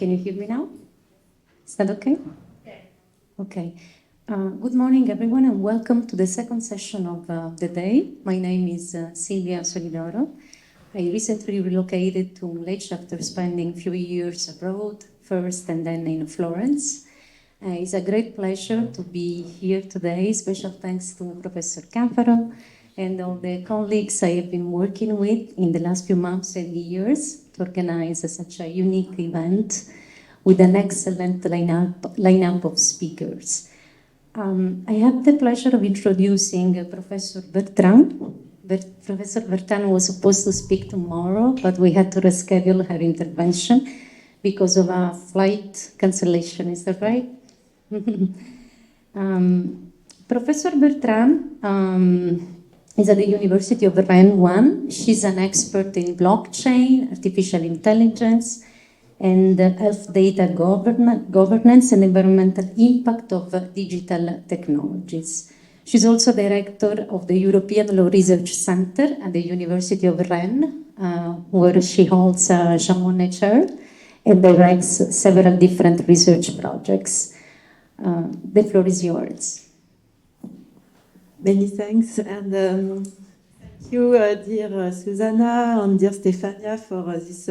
Can you hear me now? Is that okay? Okay. Good morning, everyone, and welcome to the second session of the day. My name is Silvia Solidoro. I recently relocated to Lecce after spending a few years abroad, first and then in Florence. It's a great pleasure to be here today. Special thanks to Professor Camparo and all the colleagues I have been working with in the last few months and years to organize such a unique event with an excellent lineup of speakers. I have the pleasure of introducing Professor Bertrand. Professor Bertrand was supposed to speak tomorrow, but we had to reschedule her intervention because of a flight cancellation. Is that right? Professor Bertrand is at the University of Rennes 1. She's an expert in blockchain, artificial intelligence, and health data governance and environmental impact of digital technologies. She's also director of the European Law Research Center at the University of Rennes, where she holds a Jean Monnet Chair and directs several different research projects. The floor is yours. Many thanks, and thank you, dear Susanna and dear Stefania, for this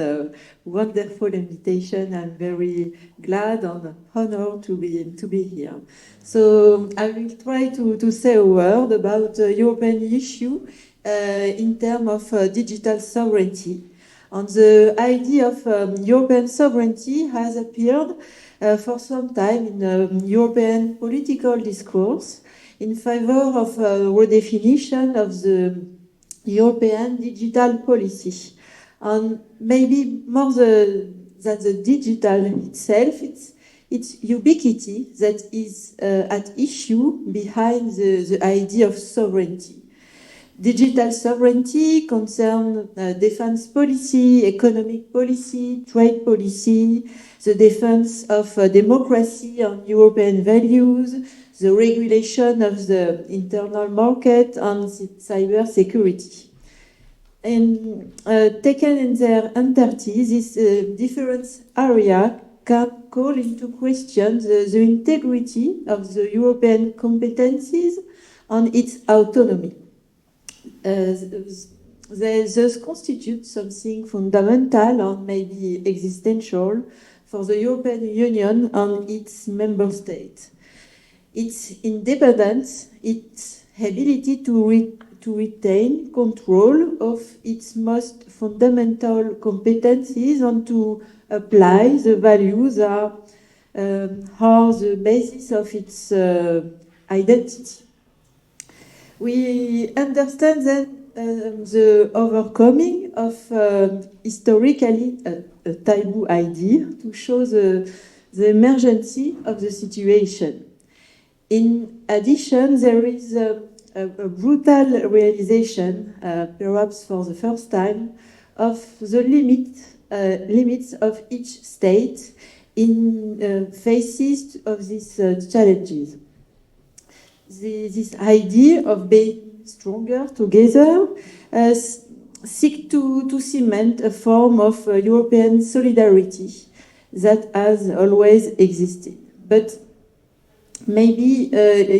wonderful invitation. I'm very glad and honored to be here. So I will try to say a word about the European issue in terms of digital sovereignty. And the idea of European sovereignty has appeared for some time in European political discourse in favor of redefinition of the European digital policy. And maybe more than the digital itself, it's ubiquity that is at issue behind the idea of sovereignty. Digital sovereignty concerns defense policy, economic policy, trade policy, the defense of democracy and European values, the regulation of the internal market, and cyber security. And taken in their entirety, this different area can call into question the integrity of the European competencies and its autonomy. They thus constitute something fundamental and maybe existential for the European Union and its member states. Its independence, its ability to retain control of its most fundamental competencies and to apply the values that are the basis of its identity. We understand that the overcoming of historically a taboo idea to show the emergency of the situation. In addition, there is a brutal realization, perhaps for the first time, of the limits of each state in faces of these challenges. This idea of being stronger together seek to cement a form of European solidarity that has always existed. But maybe there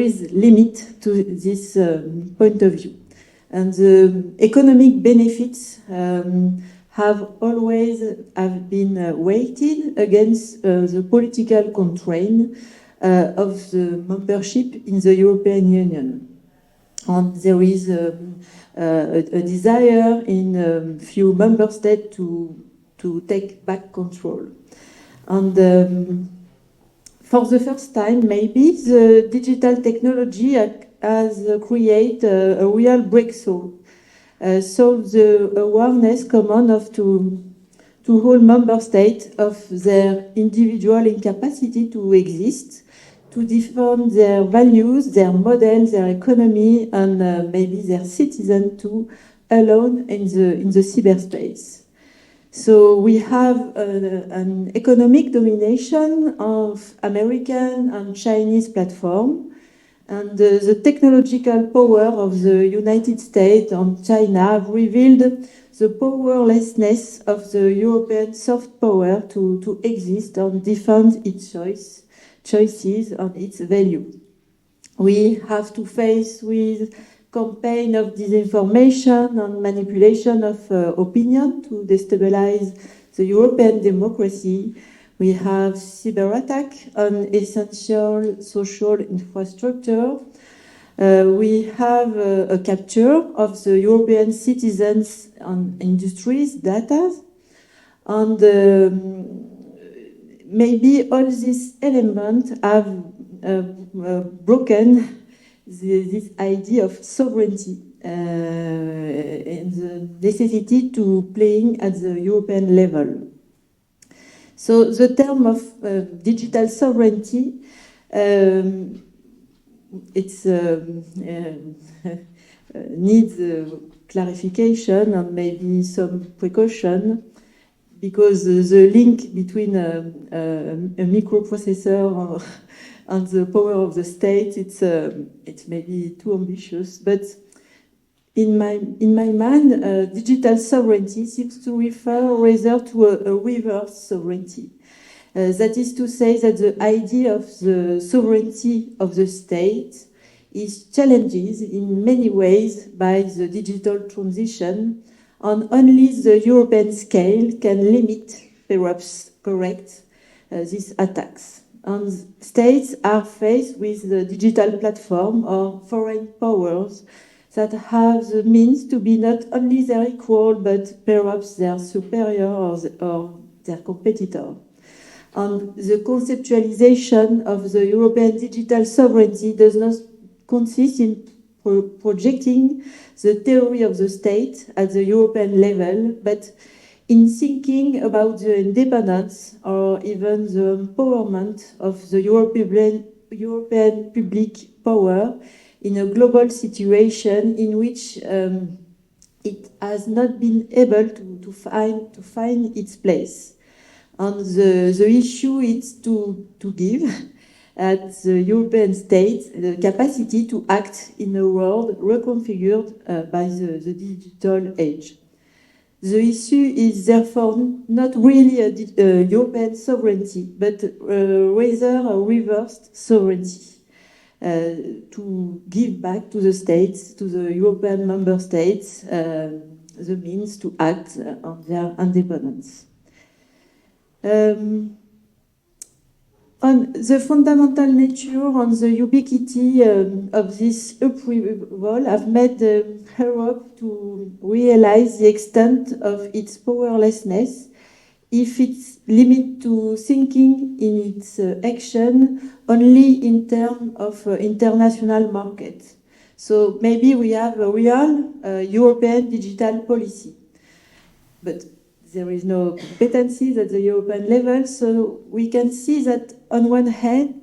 is limit to this point of view. And the economic benefits have always been weighted against the political constraint of the membership in the European Union. And there is a desire in a few member states to take back control. And for the first time, maybe the digital technology has created a real breakthrough. So the awareness common of to all member states of their individual incapacity to exist, to defend their values, their models, their economy, and maybe their citizens too, alone in the cyberspace. So we have an economic domination of American and Chinese platforms, and the technological power of the United States and China have revealed the powerlessness of the European soft power to exist and defend its choices and its value. We have to face with campaign of disinformation and manipulation of opinion to destabilize the European democracy. We have cyber attack on essential social infrastructure. We have a capture of the European citizens and industries' data. And maybe all these elements have broken this idea of sovereignty and the necessity to playing at the European level. So the term of digital sovereignty, it's needs clarification and maybe some precaution, because the link between a microprocessor and the power of the state, it's maybe too ambitious. But in my mind, digital sovereignty seems to refer rather to a reverse sovereignty. That is to say that the idea of the sovereignty of the state is challenged in many ways by the digital transition, and only the European scale can limit, perhaps correct, these attacks. And states are faced with the digital platform or foreign powers that have the means to be not only their equal, but perhaps their superior or their competitor. And the conceptualization of the European digital sovereignty does not consist in projecting the theory of the state at the European level, but in thinking about the independence or even the empowerment of the European public power in a global situation in which it has not been able to find its place. And the issue is to give at the European states the capacity to act in a world reconfigured by the digital age. The issue is therefore not really a European sovereignty, but rather a reversed sovereignty to give back to the states, to the European member states, the means to act on their independence. On the fundamental nature and the ubiquity of this upheaval have made Europe to realize the extent of its powerlessness if it's limited to thinking in its action only in terms of international market. So maybe we have a real European digital policy, but there is no competencies at the European level, so we can see that on one hand,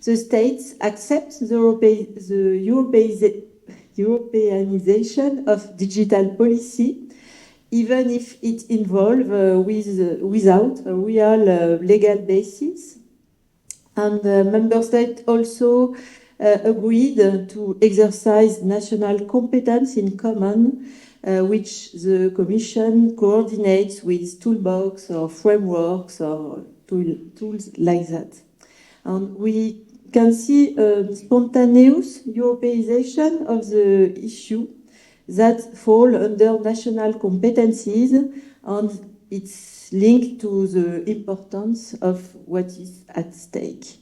the states accept the Europeanization of digital policy, even if it involves without a real legal basis. And member states also agreed to exercise national competence in common, which the Commission coordinates with toolbox or frameworks or tools like that. And we can see a spontaneous Europeization of the issue that fall under national competencies, and it's linked to the importance of what is at stake.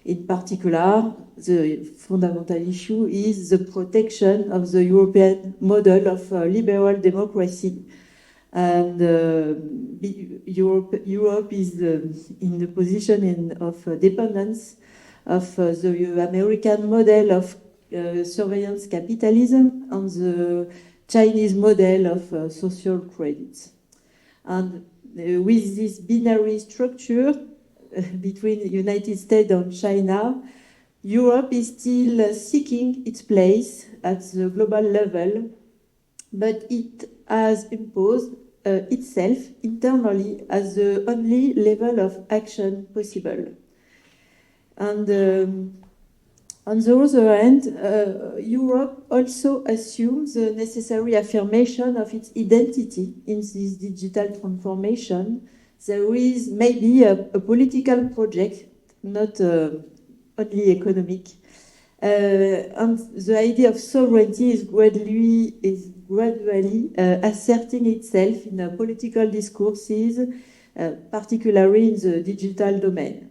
In particular, the fundamental issue is the protection of the European model of liberal democracy. And Europe is in the position of dependence of the American model of surveillance capitalism and the Chinese model of social credit. And with this binary structure between the United States and China, Europe is still seeking its place at the global level, but it has imposed itself internally as the only level of action possible. And On the other hand, Europe also assumes the necessary affirmation of its identity in this digital transformation. There is maybe a political project, not only economic. And the idea of sovereignty is gradually asserting itself in political discourses, particularly in the digital domain.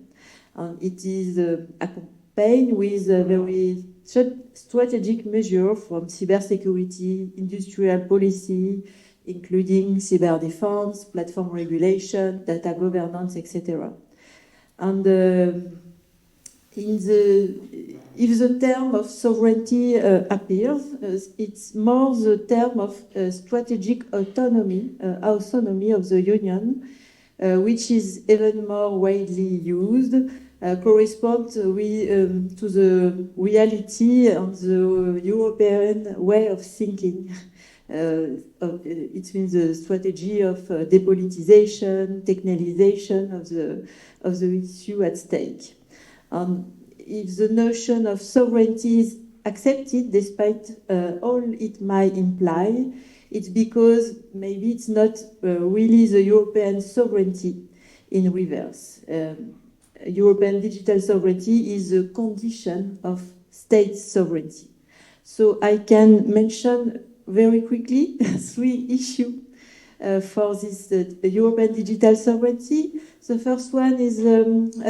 And it is accompanied with a very strategic measure from cybersecurity, industrial policy, including cyber defense, platform regulation, data governance, etc. And if the term of sovereignty appears, it's more the term of strategic autonomy of the Union, which is even more widely used, corresponds to the reality of the European way of thinking. It means the strategy of depolitization, technicalization of the issue at stake. If the notion of sovereignty is accepted, despite all it might imply, it's because maybe it's not really the European sovereignty in reverse. European digital sovereignty is a condition of state sovereignty. So I can mention very quickly 3 issues for this European digital sovereignty. The first one is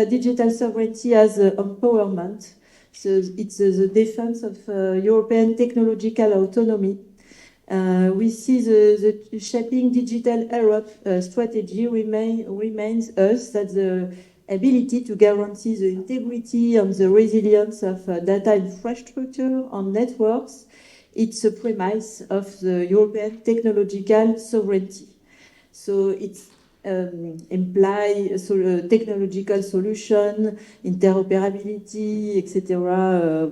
digital sovereignty as empowerment. So it's the defense of European technological autonomy. We see the shaping digital Europe strategy remains us that the ability to guarantee the integrity and the resilience of data infrastructure and networks. It's a premise of the European technological sovereignty. So it's imply technological solution, interoperability, etc.,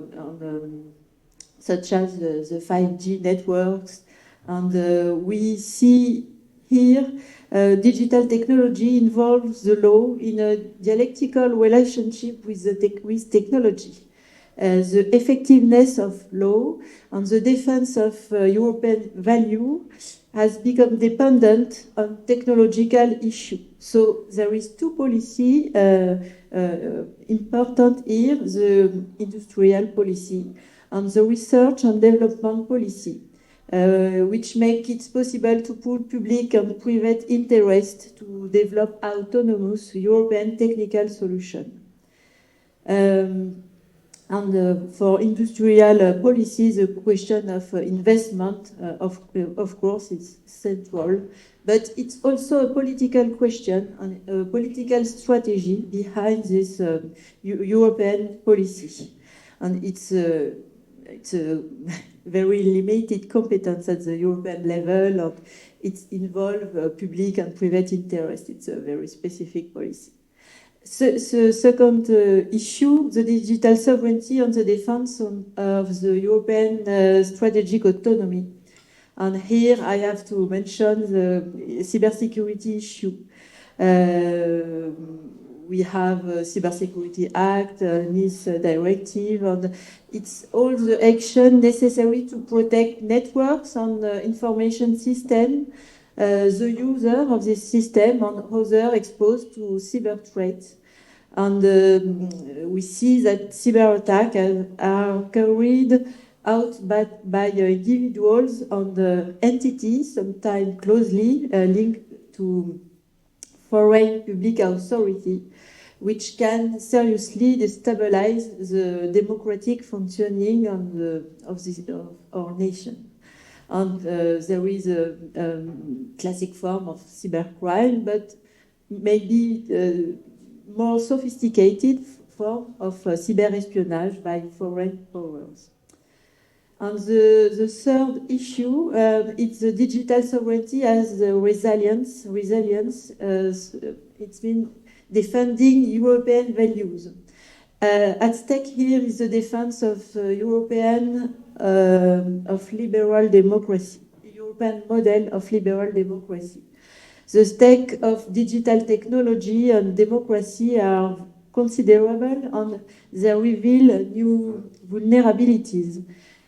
such as the 5G networks. And we see here digital technology involves the law in a dialectical relationship with technology. The effectiveness of law and the defense of European value has become dependent on technological issue. So there is 2 policy important here, the industrial policy and the research and development policy, which make it possible to put public and private interest to develop autonomous European technical solution. And for industrial policy, the question of investment, of course, is central. But it's also a political question and a political strategy behind this European policy. And it's a very limited competence at the European level, and it involves public and private interest. It's a very specific policy. The second issue, the digital sovereignty and the defense of the European strategic autonomy. And here I have to mention the cybersecurity issue. We have a Cybersecurity Act, NIS directive, and it's all the action necessary to protect networks and information system, the user of this system and others exposed to cyber threats. And we see that cyber attacks are carried out by individuals and entities, sometimes closely linked to foreign public authority, which can seriously destabilize the democratic functioning of our nation. And there is a classic form of cybercrime, but maybe more sophisticated form of cyber espionage by foreign powers. And the third issue, it's the digital sovereignty as resilience. It's been defending European values. At stake here is the defense of European of liberal democracy, European model of liberal democracy. The stake of digital technology and democracy are considerable and they reveal new vulnerabilities.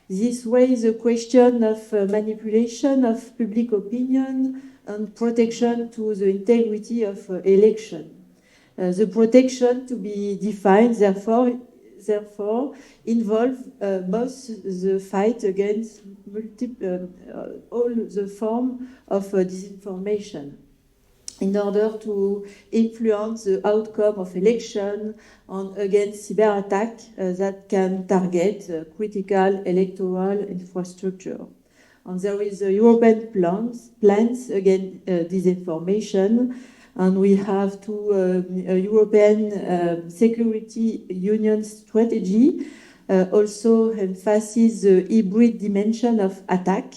This raises the question of manipulation of public opinion and protection to the integrity of election. The protection to be defined, therefore involve both the fight against all the form of disinformation in order to influence the outcome of election and against cyber attack that can target critical electoral infrastructure. And there is a European plans against disinformation, and we have two European Security Union strategy also emphasizes the hybrid dimension of attack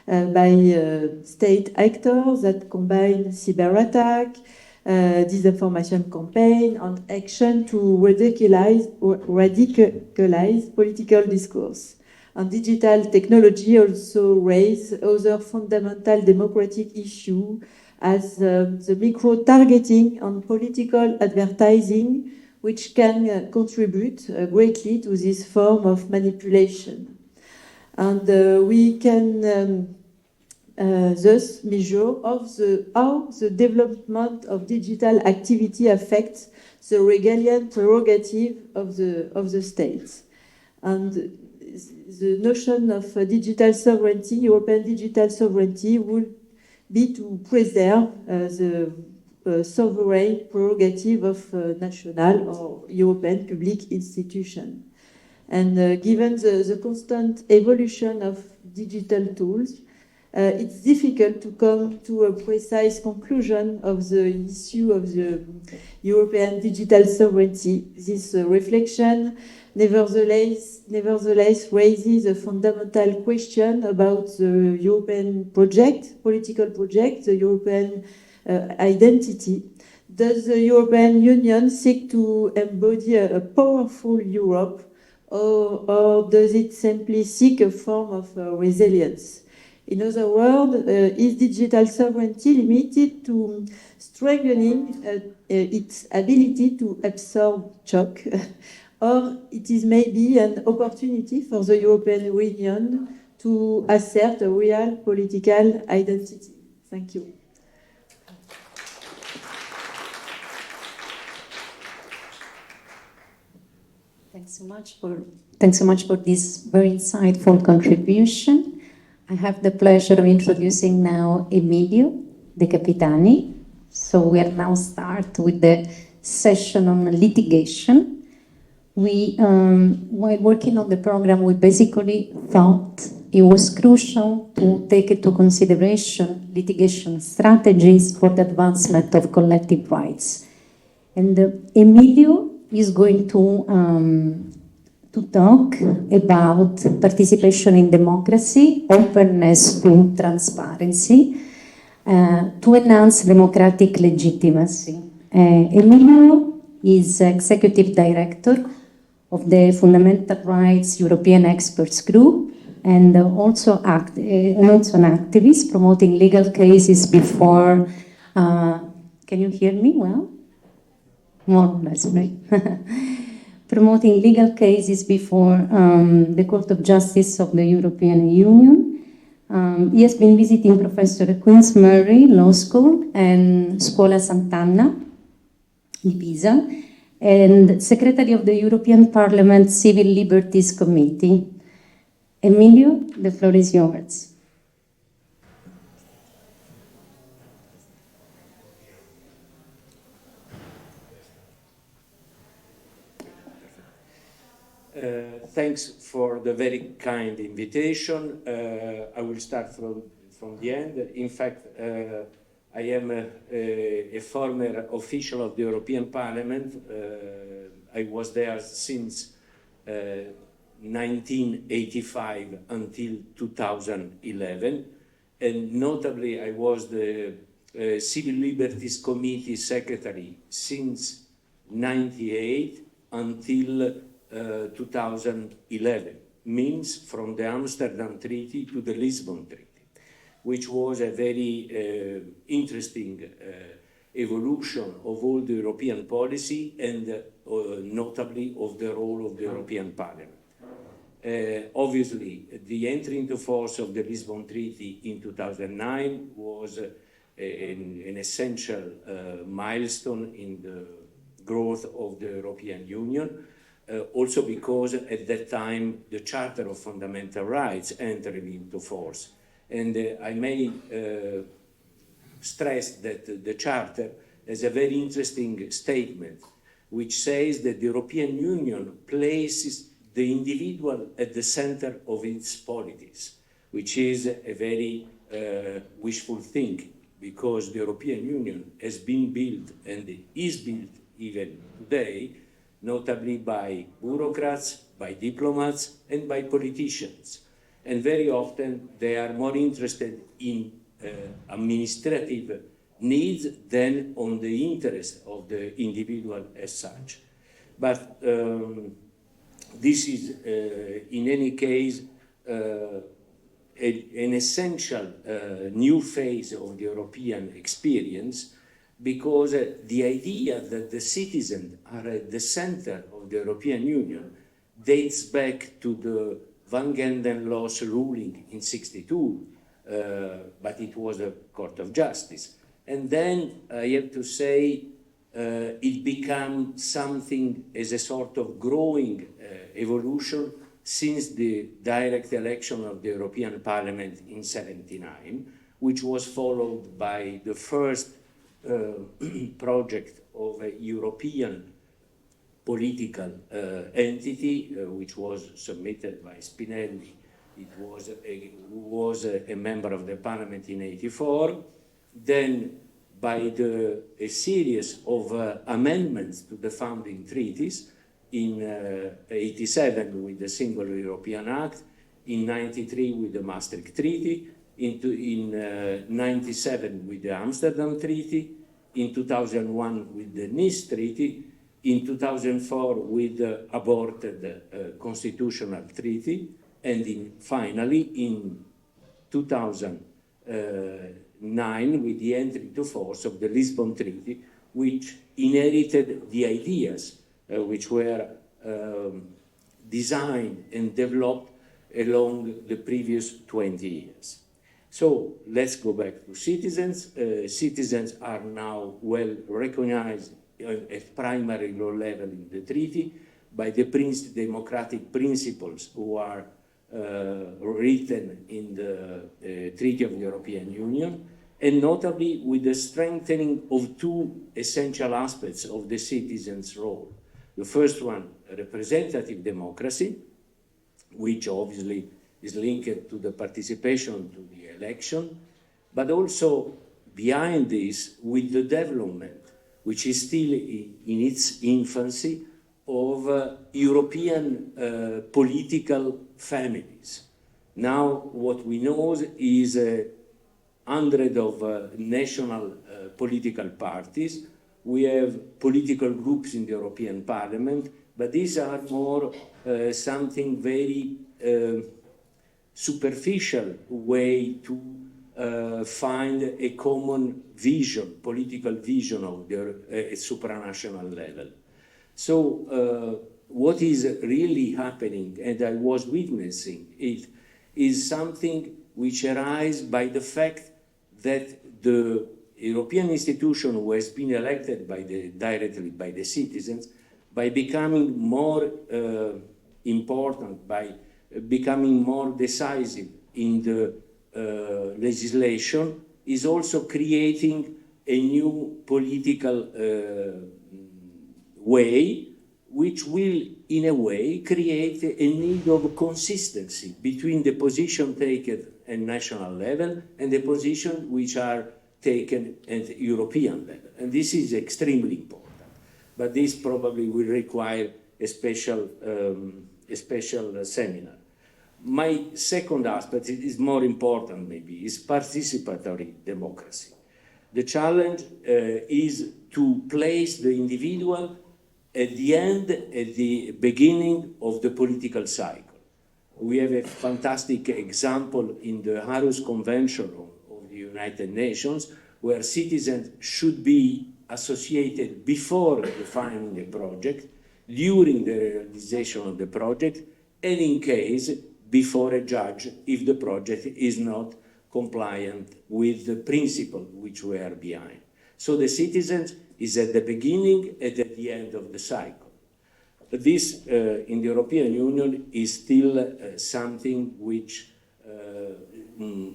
by state actors that combine cyber attack, disinformation campaign, and action to radicalize political discourse. And digital technology also raise other fundamental democratic issues as the micro-targeting and political advertising, which can contribute greatly to this form of manipulation. And we can thus measure how the development of digital activity affects the regalian prerogative of the states. And the notion of digital sovereignty, European digital sovereignty, would be to preserve the sovereign prerogative of national or European public institutions. And given the constant evolution of digital tools, it's difficult to come to a precise conclusion of the issue of the European digital sovereignty. This reflection nevertheless raises a fundamental question about the European project, political project, the European identity. Does the European Union seek to embody a powerful Europe, or does it simply seek a form of resilience? In other words, is digital sovereignty limited to strengthening its ability to absorb shock, or it is maybe an opportunity for the European Union to assert a real political identity? Thank you. Thanks so much for this very insightful contribution. I have the pleasure of introducing now Emilio De Capitani. So we are now start with the session on litigation. While working on the program, we basically thought it was crucial to take into consideration litigation strategies for the advancement of collective rights. And Emilio is going to talk about participation in democracy, openness to transparency, to enhance democratic legitimacy. Emilio is Executive Director of the Fundamental Rights European Experts Group and also an activist promoting legal cases before, can you hear me well? More or less, right? Promoting legal cases before the Court of Justice of the European Union. He has been visiting professor at Queen's Mary Law School and Scuola Sant'Anna di Pisa, and Secretary of the European Parliament Civil Liberties Committee. Emilio, the floor is yours. Thanks for the very kind invitation. I will start from the end. In fact, I am a former official of the European Parliament. I was there since 1985 until 2011. And notably, I was the Civil Liberties Committee Secretary since 1998 until 2011, means from the Amsterdam Treaty to the Lisbon Treaty, which was a very interesting evolution of all the European policy and notably of the role of the European Parliament. Obviously, the entry into force of the Lisbon Treaty in 2009 was an essential milestone in the growth of the European Union, also because at that time the Charter of Fundamental Rights entered into force. And I may stress that the Charter has a very interesting statement which says that the European Union places the individual at the center of its policies, which is a very wishful thinking, because the European Union has been built and is built even today, notably by bureaucrats, by diplomats, and by politicians. And very often they are more interested in administrative needs than on the interest of the individual as such. But this is, in any case, an essential new phase of the European experience, because the idea that the citizens are at the center of the European Union dates back to the Van Gendenloos ruling in '62, but it was a court of justice. And then I have to say it became something as a sort of growing evolution since the direct election of the European Parliament in '79, which was followed by the first project of a European political entity, which was submitted by Spinelli. It was a member of the Parliament in '84. Then by a series of amendments to the founding treaties in '87 with the Single European Act, in '93 with the Maastricht Treaty, in '97 with the Amsterdam Treaty, in 2001 with the Nice Treaty, in 2004 with the aborted Constitutional Treaty, and finally in 2009 with the entry into force of the Lisbon Treaty, which inherited the ideas which were designed and developed along the previous 20 years. So let's go back to citizens. Citizens are now well recognized at primary law level in the treaty by the democratic principles who are written in the Treaty of the European Union, and notably with the strengthening of two essential aspects of the citizens' role. The first one, representative democracy, which obviously is linked to the participation to the election, but also behind this with the development, which is still in its infancy, of European political families. Now what we know is 100 of national political parties. We have political groups in the European Parliament, but these are more something very superficial way to find a common vision, political vision of the supranational level. So what is really happening, and I was witnessing it, is something which arises by the fact that the European institution who has been elected directly by the citizens, by becoming more important, by becoming more decisive in the legislation, is also creating a new political way, which will, in a way, create a need of consistency between the position taken at national level and the positions which are taken at European level. And this is extremely important. But this probably will require a special seminar. My second aspect is more important, maybe, is participatory democracy. The challenge is to place the individual at the end, at the beginning of the political cycle. We have a fantastic example in the Aarhus Convention of the United Nations, where citizens should be associated before defining a project, during the realization of the project, and in case before a judge if the project is not compliant with the principle which we are behind. So the citizens is at the beginning and at the end of the cycle. This, in the European Union, is still something which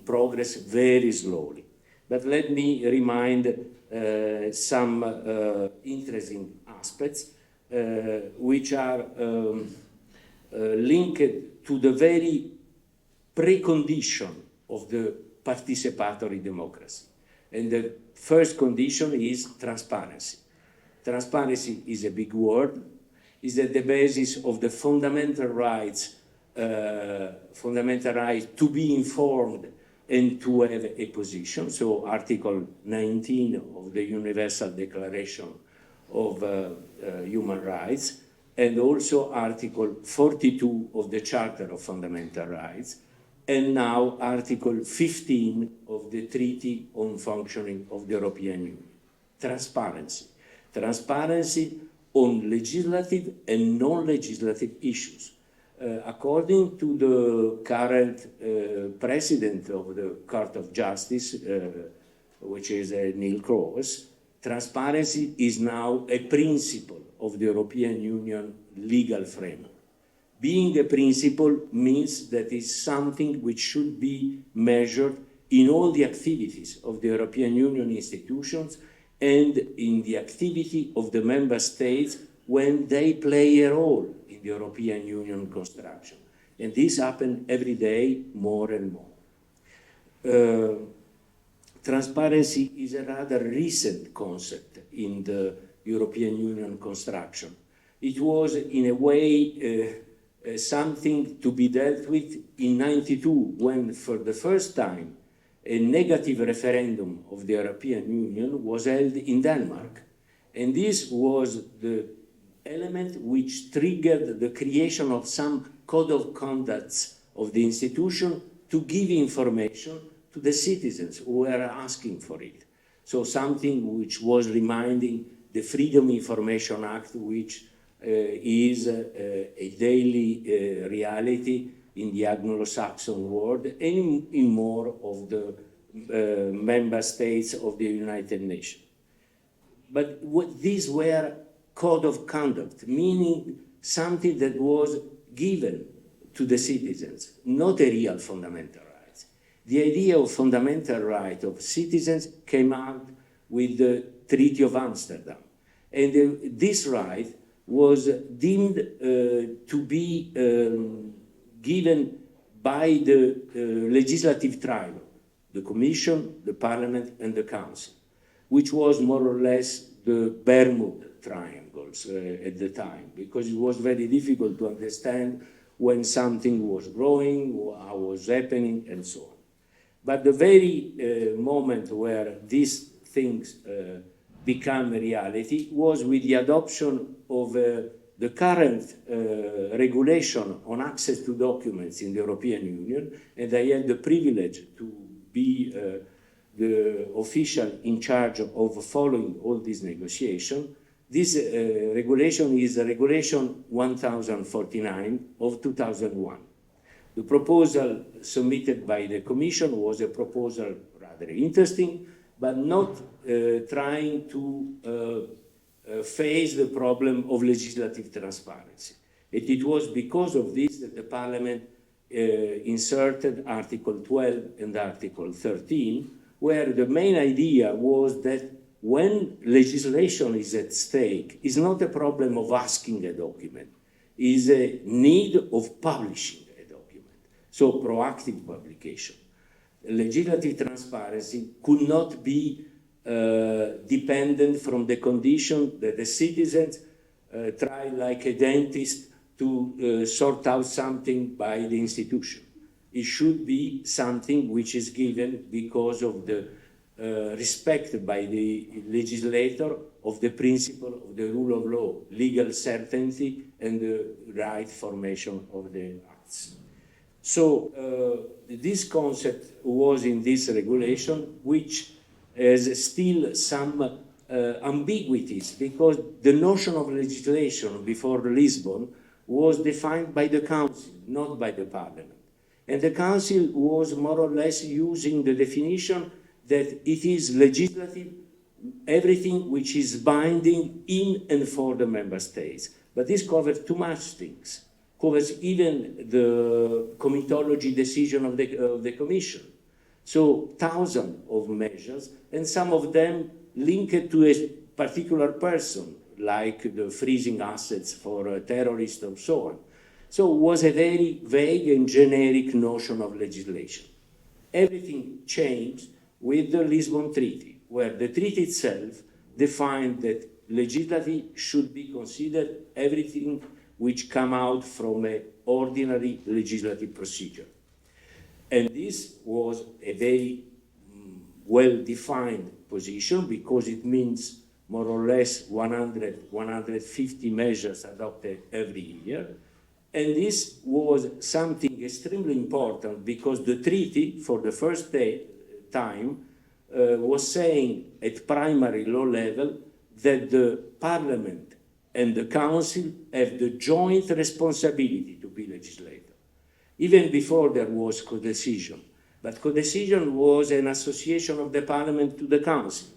progress very slowly. But let me remind some interesting aspects which are linked to the very precondition of the participatory democracy. And the first condition is transparency. Transparency is a big word, is at the basis of the fundamental right to be informed and to have a position. So Article 19 of the Universal Declaration of Human Rights, and also Article 42 of the Charter of Fundamental Rights, and now Article 15 of the Treaty on Functioning of the European Union. Transparency. Transparency on legislative and non-legislative issues. According to the current president of the Court of Justice, which is Neil Cross, transparency is now a principle of the European Union legal framework. Being a principle means that it's something which should be measured in all the activities of the European Union institutions and in the activity of the member states when they play a role in the European Union construction. And this happens every day more and more. Transparency is a rather recent concept in the European Union construction. It was, in a way, something to be dealt with in 1992, when, for the first time, a negative referendum of the European Union was held in Denmark. And this was the element which triggered the creation of some code of conduct of the institution to give information to the citizens who were asking for it. So something which was reminding the Freedom Information Act, which is a daily reality in the Anglo-Saxon world and in more of the member states of the United Nations. But these were code of conduct, meaning something that was given to the citizens, not a real fundamental right. The idea of fundamental right of citizens came out with the Treaty of Amsterdam. And this right was deemed to be given by the legislative trilogue, the Commission, the Parliament, and the Council, which was more or less the Bermuda triangles at the time, because it was very difficult to understand when something was growing, how was happening, and so on. But the very moment where these things become a reality was with the adoption of the current regulation on access to documents in the European Union, and I had the privilege to be the official in charge of following all these negotiations. This regulation is Regulation 1049 of 2001. The proposal submitted by the Commission was a proposal rather interesting, but not trying to face the problem of legislative transparency. It was because of this that the Parliament inserted Article 12 and Article 13, where the main idea was that when legislation is at stake, it's not a problem of asking a document, it's a need of publishing a document, so proactive publication. Legislative transparency could not be dependent from the condition that the citizens try, like a dentist, to sort out something by the institution. It should be something which is given because of the respect by the legislator of the principle of the rule of law, legal certainty, and the right formation of the acts. So this concept was in this regulation, which has still some ambiguities, because the notion of legislation before Lisbon was defined by the Council, not by the Parliament. And the Council was more or less using the definition that it is legislative, everything which is binding in and for the member states. But this covers too much things. Covers even the comitology decision of the Commission. So thousands of measures, and some of them linked to a particular person, like the freezing assets for terrorists and so on. So it was a very vague and generic notion of legislation. Everything changed with the Lisbon Treaty, where the treaty itself defined that legislative should be considered everything which come out from an ordinary legislative procedure. And this was a very well-defined position, because it means more or less 150 measures adopted every year. And this was something extremely important, because the treaty, for the first time, was saying at primary law level that the Parliament and the Council have the joint responsibility to be legislator. Even before there was codecision. But codecision was an association of the Parliament to the Council.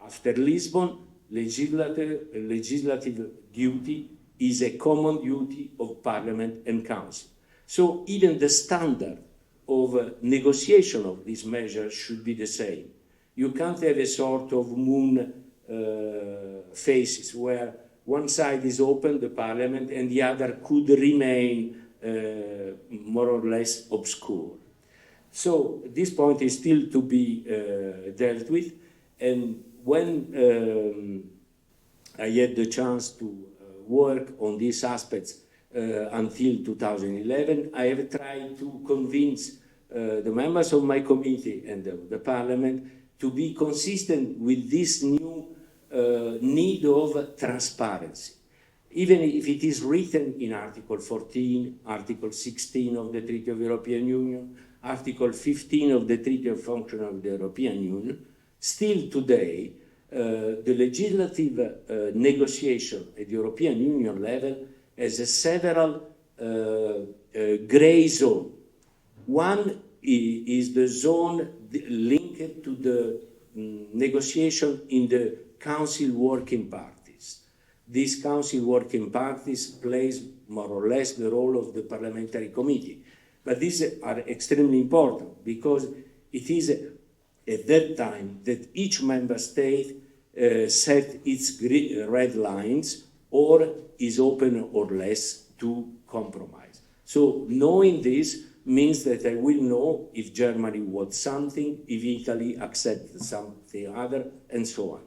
After Lisbon, legislative duty is a common duty of Parliament and Council. So even the standard of negotiation of these measures should be the same. You can't have a sort of moon phases where one side is open, the Parliament, and the other could remain more or less obscure. So this point is still to be dealt with, and when I had the chance to work on these aspects until 2011, I have tried to convince the members of my committee and the Parliament to be consistent with this new need of transparency. Even if it is written in Article 14, Article 16 of the Treaty of European Union, Article 15 of the Treaty of Function of the European Union, still today, the legislative negotiation at the European Union level has several gray zones. One is the zone linked to the negotiation in the Council working parties. These Council working parties plays more or less the role of the parliamentary committee. But these are extremely important, because it is at that time that each member state set its red lines, or is open or less to compromise. So knowing this means that I will know if Germany wants something, if Italy accepts something other, and so on.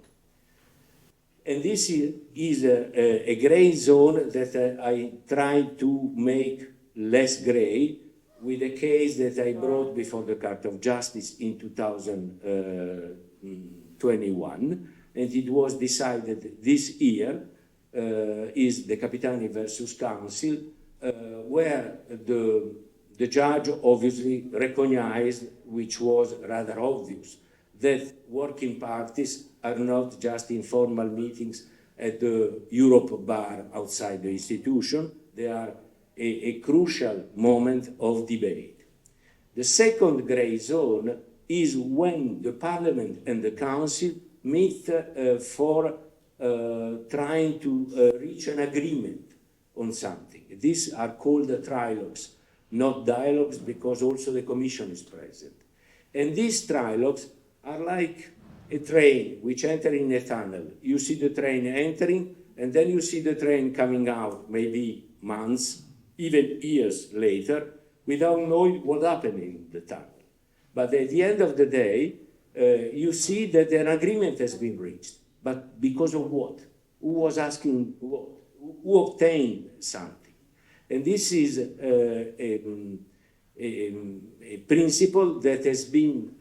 And this is a gray zone that I try to make less gray with a case that I brought before the Court of Justice in 2021, and it was decided this year, is the Capitani versus Council, where the judge obviously recognized, which was rather obvious, that working parties are not just informal meetings at the Europe bar outside the institution. They are a crucial moment of debate. The second gray zone is when the Parliament and the Council meet for trying to reach an agreement on something. These are called trilogues, not dialogues, because also the Commission is present. And these trilogues are like a train which enters in a tunnel. You see the train entering, and then you see the train coming out, maybe months, even years later, without knowing what happened in the tunnel. But at the end of the day, you see that an agreement has been reached. But because of what? Who was asking what? Who obtained something? And this is a principle that has been,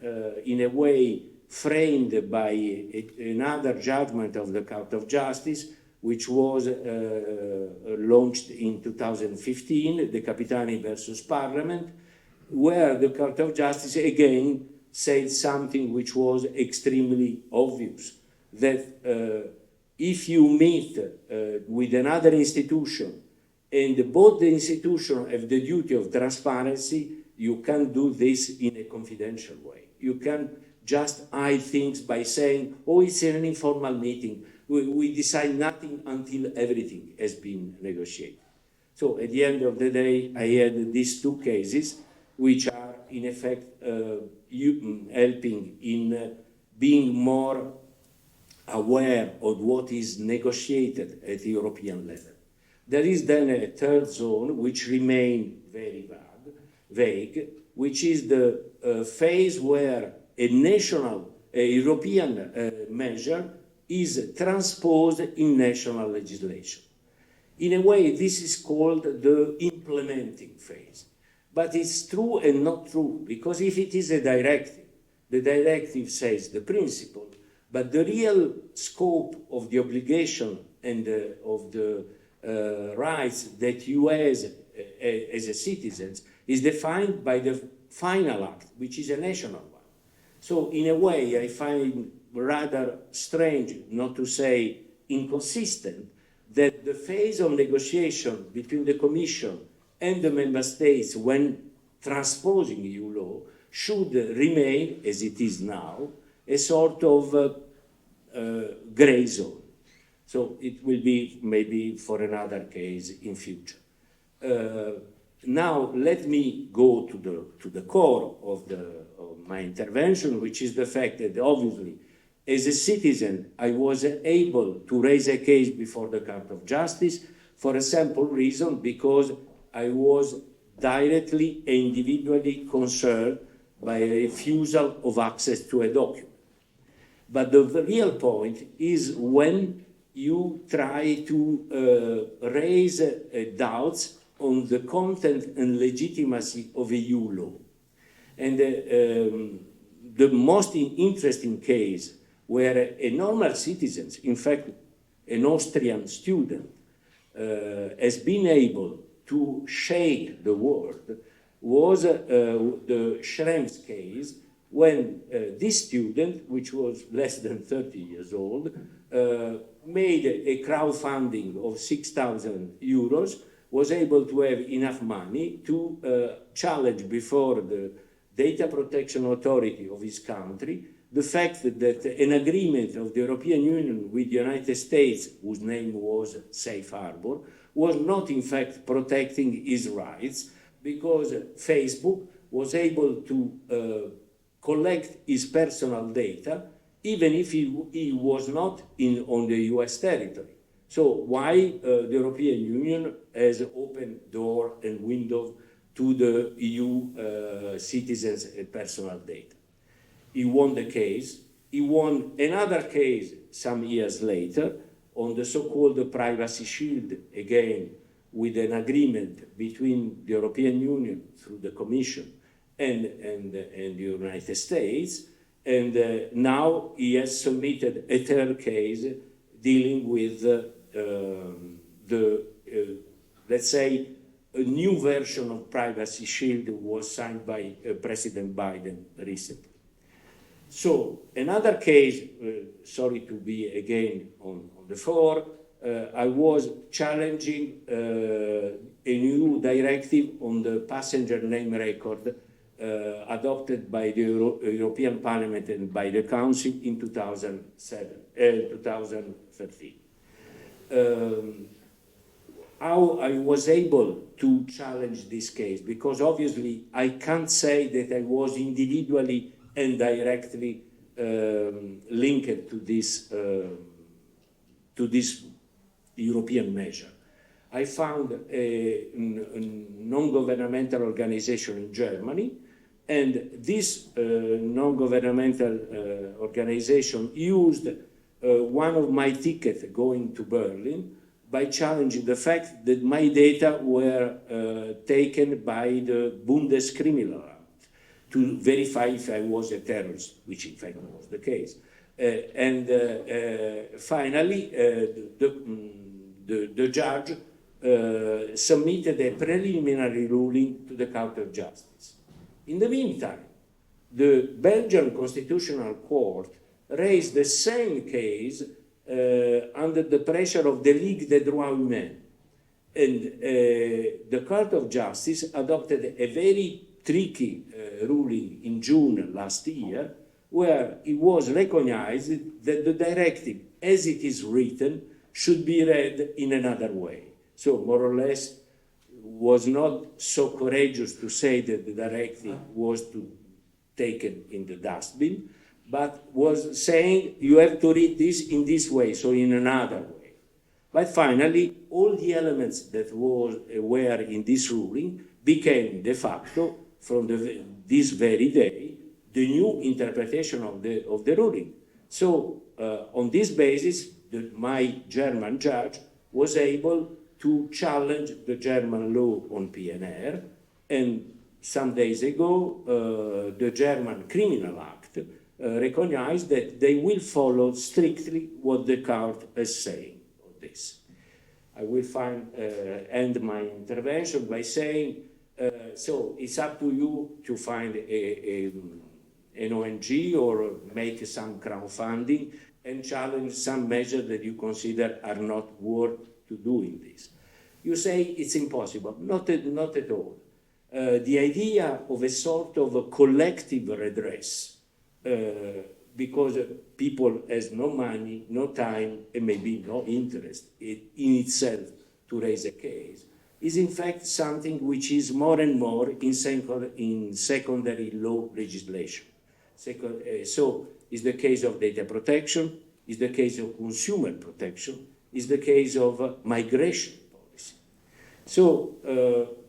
in a way, framed by another judgment of the Court of Justice, which was launched in 2015, the Capitani versus Parliament, where the Court of Justice again said something which was extremely obvious, that if you meet with another institution and both the institutions have the duty of transparency, you can't do this in a confidential way. You can't just hide things by saying, oh, it's an informal meeting. We decide nothing until everything has been negotiated. So at the end of the day, I had these two cases, which are in effect helping in being more aware of what is negotiated at the European level. There is then a third zone which remains very vague, which is the phase where a European measure is transposed in national legislation. In a way, this is called the implementing phase. But it's true and not true, because if it is a directive, the directive says the principle, but the real scope of the obligation and of the rights that you as a citizen is defined by the final act, which is a national one. So in a way, I find rather strange, not to say inconsistent, that the phase of negotiation between the Commission and the Member States when transposing EU law should remain, as it is now, a sort of grey zone. So it will be maybe for another case in future. Now let me go to the core of my intervention, which is the fact that obviously as a citizen I was able to raise a case before the Court of Justice for a simple reason, because I was directly and individually concerned by a refusal of access to a document. But the real point is when you try to raise doubts on the content and legitimacy of EU law. And the most interesting case where a normal citizen, in fact, an Austrian student, has been able to shake the world was the Schrems case, when this student, which was less than 30 years old, made a crowdfunding of 6,000 euros, was able to have enough money to challenge before the Data Protection Authority of his country the fact that an agreement of the European Union with the United States, whose name was Safe Harbor, was not in fact protecting his rights, because Facebook was able to collect his personal data even if he was not on the US territory. So why the European Union has opened door and window to the EU citizens' personal data? He won the case. He won another case some years later on the so-called Privacy Shield, again with an agreement between the European Union through the Commission and the United States. And now he has submitted a third case dealing with let's say, a new version of Privacy Shield was signed by President Biden recently. So another case, sorry to be again on the floor, I was challenging a new directive on the passenger name record adopted by the European Parliament and by the Council in 2013. How I was able to challenge this case, because obviously I can't say that I was individually and directly linked to this European measure. I found a non-governmental organization in Germany, and this non-governmental organization used one of my tickets going to Berlin by challenging the fact that my data were taken by the Bundeskriminalamt to verify if I was a terrorist, which in fact was the case. Finally, the judge submitted a preliminary ruling to the Court of Justice. In the meantime, the Belgian Constitutional Court raised the same case under the pressure of the Ligue des Droits Humains. And the Court of Justice adopted a very tricky ruling in June last year, where it was recognized that the directive, as it is written, should be read in another way. So more or less, was not so courageous to say that the directive was to taken in the dustbin, but was saying you have to read this in this way, so in another way. But finally, all the elements that were in this ruling became de facto, from this very day, the new interpretation of the ruling. So on this basis, my German judge was able to challenge the German law on PNR, and some days ago, the German Criminal Act recognized that they will follow strictly what the court is saying on this. I will end my intervention by saying, so it's up to you to find an ONG or make some crowdfunding and challenge some measures that you consider are not worth to doing this. You say it's impossible. Not at all. The idea of a sort of a collective redress, because people has no money, no time, and maybe no interest in itself to raise a case, is in fact something which is more and more in secondary law legislation. So is the case of data protection, is the case of consumer protection, is the case of migration policy. So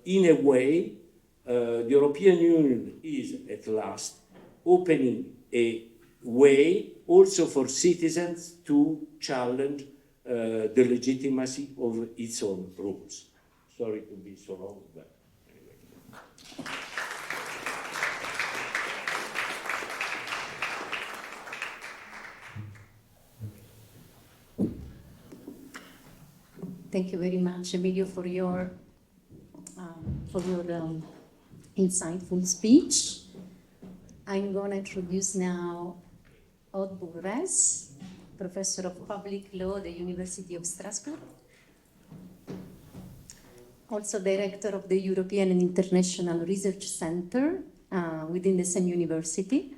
in a way, the European Union is at last opening a way also for citizens to challenge the legitimacy of its own rules. Sorry to be so long, but anyway. Thank you very much, Emilio, for your insightful speech. I'm going to introduce now Aude Bourres, Professor of Public Law at the University of Strasbourg, also Director of the European and International Research Center within the same university.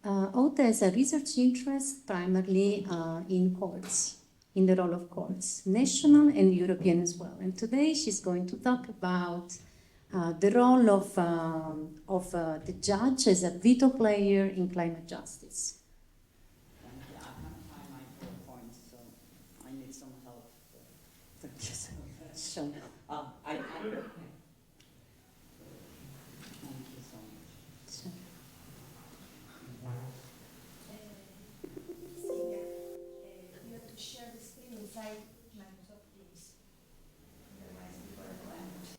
Aude has a research interest primarily in courts, in the role of courts, national and European as well. And today she's going to talk about the role of the judge as a veto player in climate justice. I can't find my PowerPoint, so I need some help. Thank you so much. Sure. Thank you so much. Sure. You have to share the screen inside Microsoft Teams. Otherwise, people are going to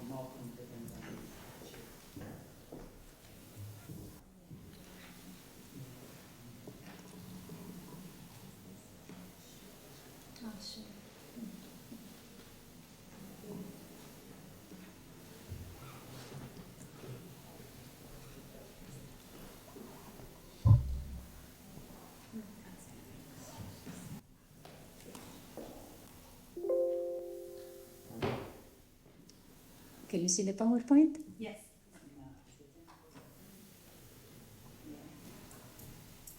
More competent than Can you see the PowerPoint? Yes.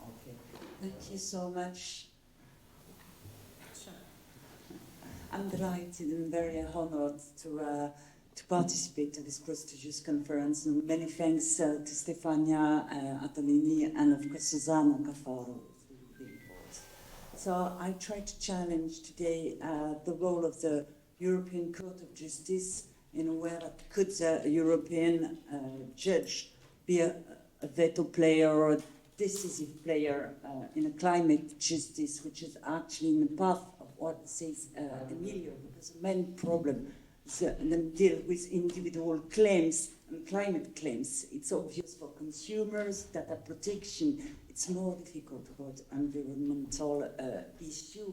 Okay. Thank you so much. I'm delighted and very honored to participate to this prestigious conference. And many thanks to Stefania Atalini and of course Susanna Caffaro. So I try to challenge today the role of the European Court of Justice in a way that could a European judge be a veto player or a decisive player in a climate justice, which is actually in the path of what says Emilio, because the main problem is deal with individual claims and climate claims. It's obvious for consumers, data protection, it's more difficult about environmental issue,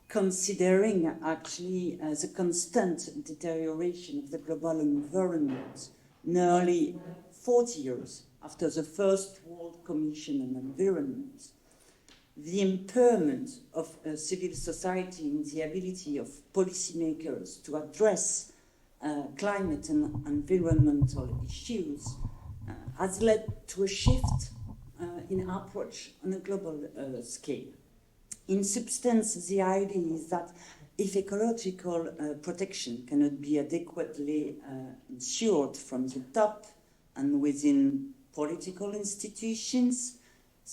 considering actually the constant deterioration of the global environment nearly 40 years after the First World Commission on Environment. The impairment of civil society in the ability of policymakers to address climate and environmental issues has led to a shift in approach on a global scale. In substance, the idea is that if ecological protection cannot be adequately ensured from the top and within political institutions,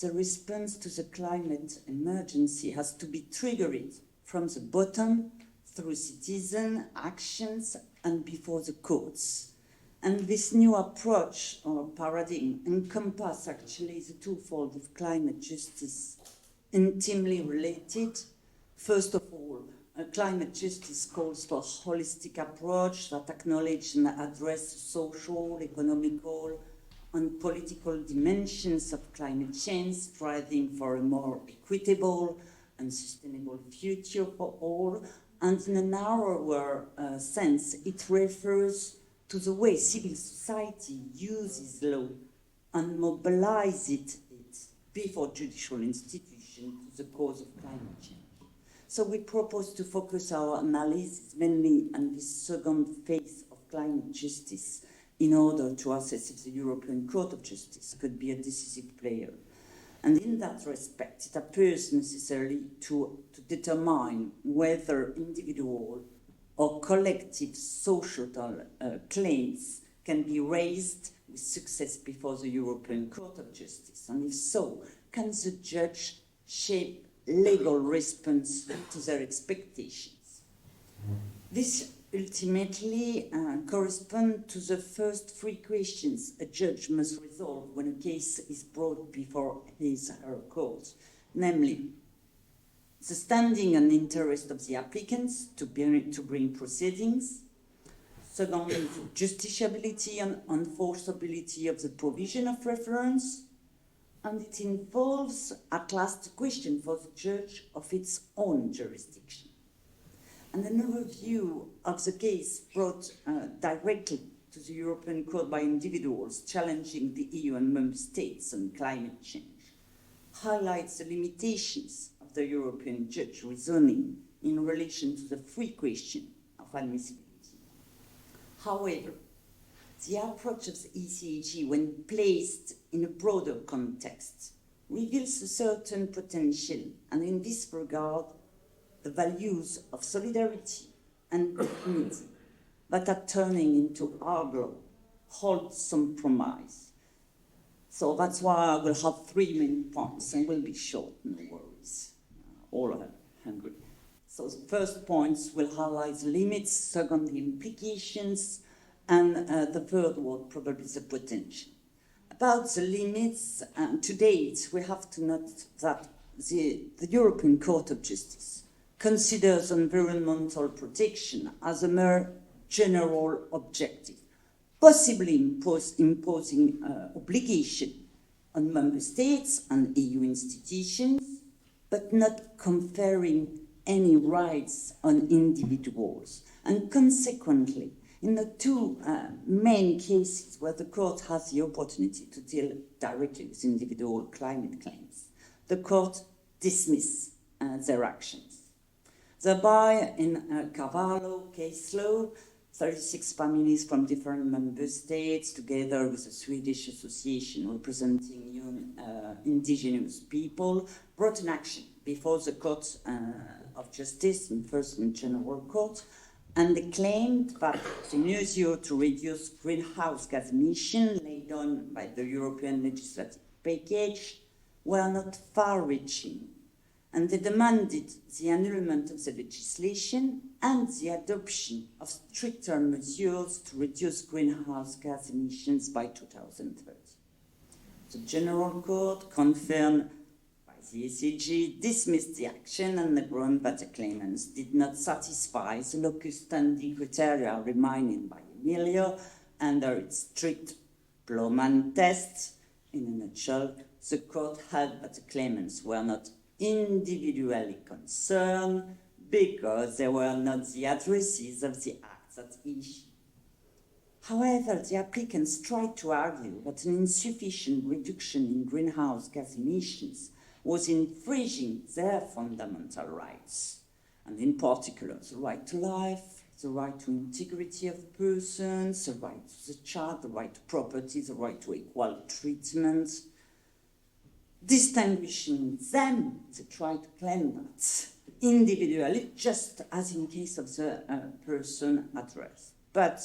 the response to the climate emergency has to be triggered from the bottom through citizen actions and before the courts. And this new approach or paradigm encompasses actually the twofold of climate justice intimately related. First of all, climate justice calls for a holistic approach that acknowledges and addresses social, economical, and political dimensions of climate change, striving for a more equitable and sustainable future for all. And in a narrower sense, it refers to the way civil society uses law and mobilizes it before judicial institutions to the cause of climate change. So we propose to focus our analysis mainly on this second phase of climate justice in order to assess if the European Court of Justice could be a decisive player. And in that respect, it appears necessary to determine whether individual or collective social claims can be raised with success before the European Court of Justice. And if so, can the judge shape legal response to their expectations? This ultimately corresponds to the first three questions a judge must resolve when a case is brought before his or her court, namely, the standing and interest of the applicants to bring proceedings. Secondly, the justiciability and enforceability of the provision of reference. And it involves, at last, a question for the judge of its own jurisdiction. And an overview of the case brought directly to the European Court by individuals challenging the EU and member states on climate change highlights the limitations of the European judge reasoning in relation to the free question of admissibility. However, the approach of the ECAG, when placed in a broader context, reveals a certain potential, and in this regard, the values of solidarity and dignity that are turning into argument hold some promise. So that's why I will have 3 main points, and will be short, no worries. All are hungry. So the first point will highlight the limits, second, the implications, and the third one, probably the potential. About the limits, to date, we have to note that the European Court of Justice considers environmental protection as a mere general objective, possibly imposing obligation on member states and EU institutions, but not conferring any rights on individuals. And consequently, in the two main cases where the court has the opportunity to deal directly with individual climate claims, the court dismisses their actions. Thereby, in Carvalho case law, 36 families from different member states, together with a Swedish association representing indigenous people, brought an action before the Court of Justice, in First and General Court, and they claimed that the measures to reduce greenhouse gas emissions laid down by the European legislative package were not far-reaching, and they demanded the annulment of the legislation and the adoption of stricter measures to reduce greenhouse gas emissions by 2030. The General Court, confirmed by the ECG, dismissed the action on the ground that the claimants did not satisfy the locus standi criteria reminded by Emilio under its strict Bloman test. In a nutshell, the court held that the claimants were not individually concerned because they were not the addressees of the acts at issue. However, the applicants tried to argue that an insufficient reduction in greenhouse gas emissions was infringing their fundamental rights, and in particular, the right to life, the right to integrity of persons, the right to the child, the right to property, the right to equal treatment. Distinguishing them, they tried to claim that individually, just as in case of the person addressed. But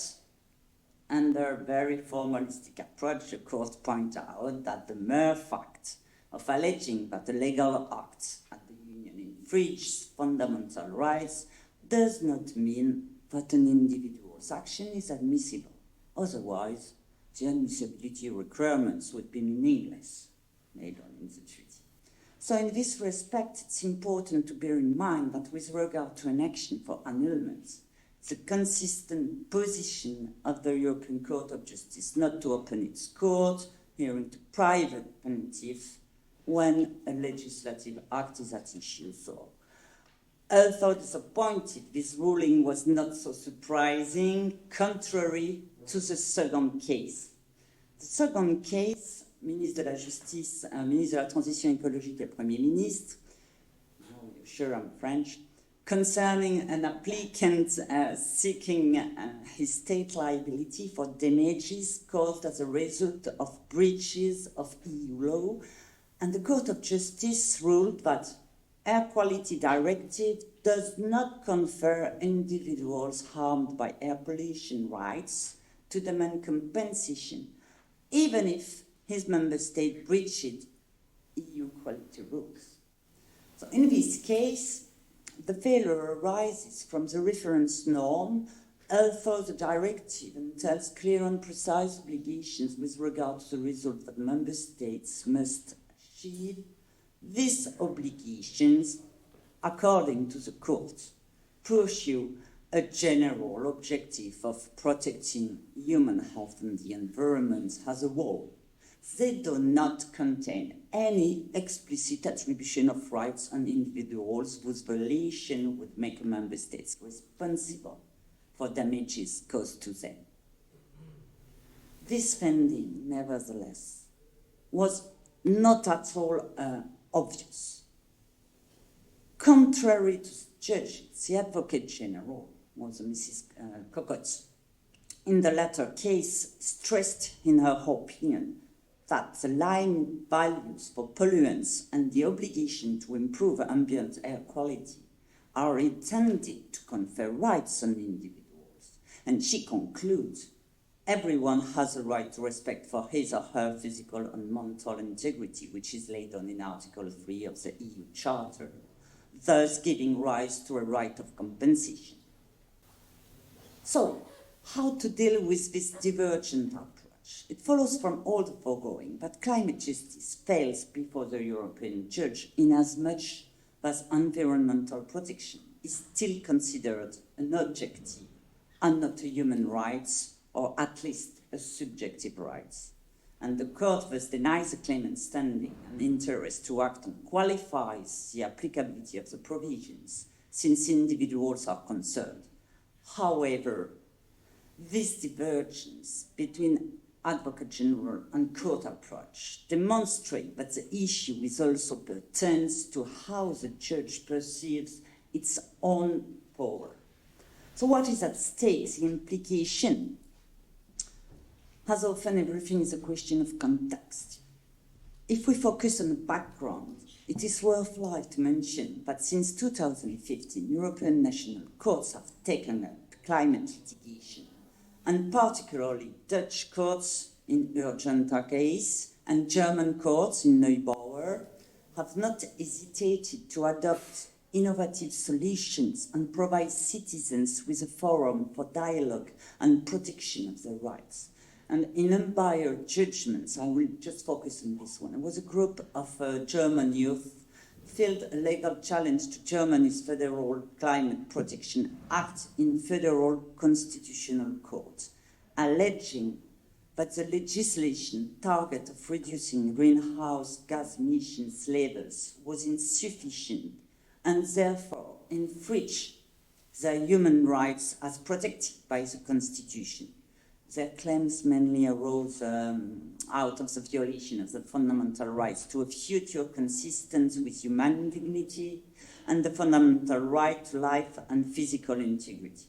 under a very formalistic approach, the court pointed out that the mere fact of alleging that a legal act at the Union infringes fundamental rights does not mean that an individual's action is admissible. Otherwise, the admissibility requirements would be meaningless, laid on in the treaty. So in this respect, it's important to bear in mind that with regard to an action for annulment, the consistent position of the European Court of Justice not to open its court hearing to private plaintiff when a legislative act is at issue. So, although disappointed, this ruling was not so surprising, contrary to the second case. The second case, ministre de la Justice, ministre de la Transition écologique et Premier ministre, you're sure I'm French, concerning an applicant seeking his state liability for damages caused as a result of breaches of EU law. And the Court of Justice ruled that Air Quality Directive does not confer individuals harmed by air pollution rights to demand compensation, even if his member state breached EU quality rules. So in this case, the failure arises from the reference norm, although the directive entails clear and precise obligations with regard to the result that member states must achieve. These obligations, according to the court, pursue a general objective of protecting human health and the environment as a whole. They do not contain any explicit attribution of rights on individuals whose violation would make member states responsible for damages caused to them. This finding, nevertheless, was not at all obvious. Contrary to the judges, the Advocate General, was Mrs. Cocotte, in the latter case, stressed in her opinion that the line values for pollutants and the obligation to improve ambient air quality are intended to confer rights on individuals. And she concludes, everyone has a right to respect for his or her physical and mental integrity, which is laid on in Article 3 of the EU Charter, thus giving rise to a right of compensation. So, how to deal with this divergent approach? It follows from all the foregoing that climate justice fails before the European judge inasmuch as environmental protection is still considered an objective and not a human right, or at least a subjective right. And the court thus denies the claimant standing and interest to act and qualifies the applicability of the provisions since individuals are concerned. However, this divergence between Advocate General and court approach demonstrate that the issue is also pertains to how the judge perceives its own power. So what is at stake? The implication. As often, everything is a question of context. If we focus on the background, it is worthwhile to mention that since 2015, European national courts have taken up climate litigation, and particularly Dutch courts in Urgenta case and German courts in Neubauer have not hesitated to adopt innovative solutions and provide citizens with a forum for dialogue and protection of their rights. And in Empire judgments, I will just focus on this one. It was a group of German youth filed a legal challenge to Germany's Federal Climate Protection Act in Federal Constitutional Court, alleging but the legislation target of reducing greenhouse gas emissions levels was insufficient and therefore infringed their human rights as protected by the Constitution. Their claims mainly arose out of the violation of the fundamental rights to a future consistent with human dignity and the fundamental right to life and physical integrity.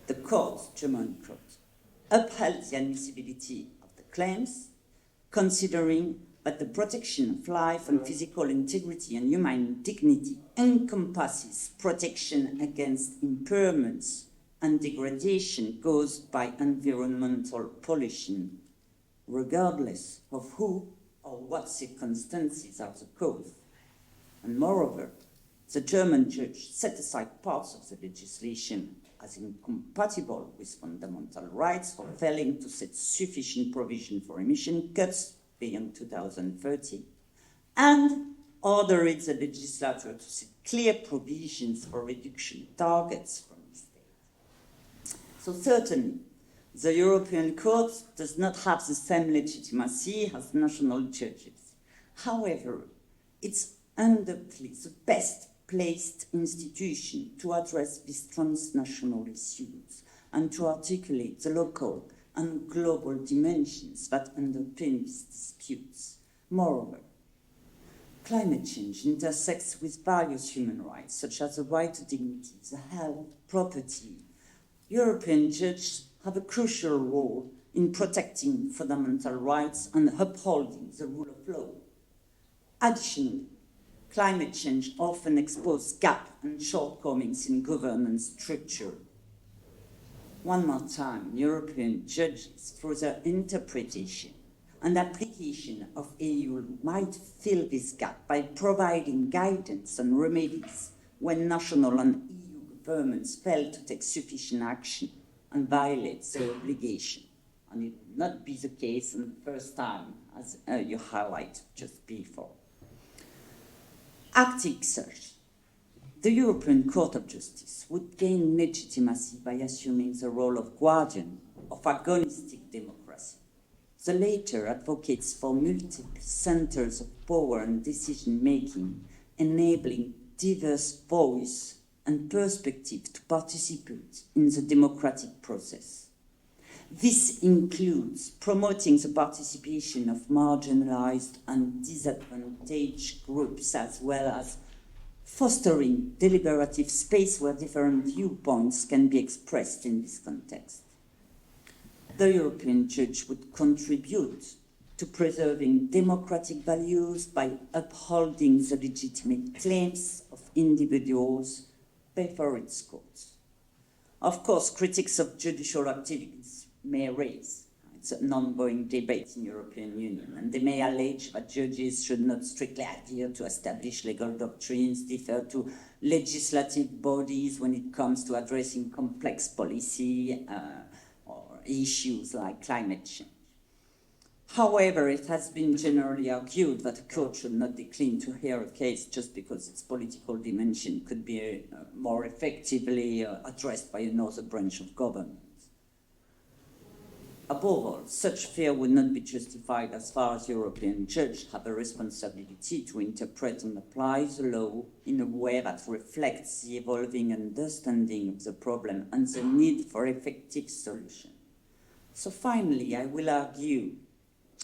The court, German court, upheld the admissibility of the claims, considering that the protection of life and physical integrity and human dignity encompasses protection against impairments and degradation caused by environmental pollution, regardless of who or what circumstances are the cause. And moreover, the German judge set aside parts of the legislation as incompatible with fundamental rights for failing to set sufficient provision for emission cuts beyond 2030, and ordered the legislature to set clear provisions for reduction targets from the state. So certainly, the European Court does not have the same legitimacy as national judges. However, it's undoubtedly the best placed institution to address these transnational issues and to articulate the local and global dimensions that underpin these disputes. Moreover, climate change intersects with various human rights, such as the right to dignity, the health, property. European judges have a crucial role in protecting fundamental rights and upholding the rule of law. Additionally, climate change often exposes gaps and shortcomings in governance structure. One more time, European judges, through their interpretation and application of EU law, might fill this gap by providing guidance and remedies when national and EU governments fail to take sufficient action and violate their obligation. And it will not be the case in the first time, as you highlighted just before. Acting such, the European Court of Justice would gain legitimacy by assuming the role of guardian of agonistic democracy. The latter advocates for multiple centers of power and decision-making, enabling diverse voice and perspective to participate in the democratic process. This includes promoting the participation of marginalized and disadvantaged groups, as well as fostering deliberative space where different viewpoints can be expressed in this context. The European judge would contribute to preserving democratic values by upholding the legitimate claims of individuals before its courts. Of course, critics of judicial activities may raise. It's an ongoing debate in the European Union, and they may allege that judges should not strictly adhere to established legal doctrines, defer to legislative bodies when it comes to addressing complex policy or issues like climate change. However, it has been generally argued that a court should not decline to hear a case just because its political dimension could be more effectively addressed by another branch of government. Above all, such fear would not be justified as far as European judges have a responsibility to interpret and apply the law in a way that reflects the evolving understanding of the problem and the need for effective solution. So finally, I will argue,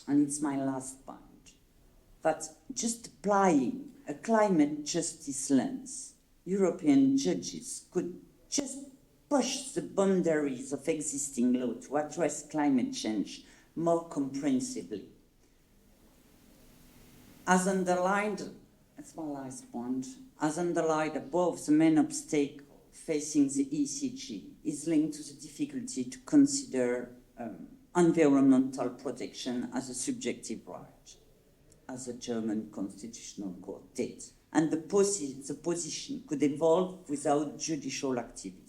and it's my last point, that just applying a climate justice lens, European judges could just push the boundaries of existing law to address climate change more comprehensively. As underlined, that's my last point, as underlined above, the main obstacle facing the ECJ is linked to the difficulty to consider environmental protection as a subjective right, as the German Constitutional Court did. And the position could evolve without judicial activism.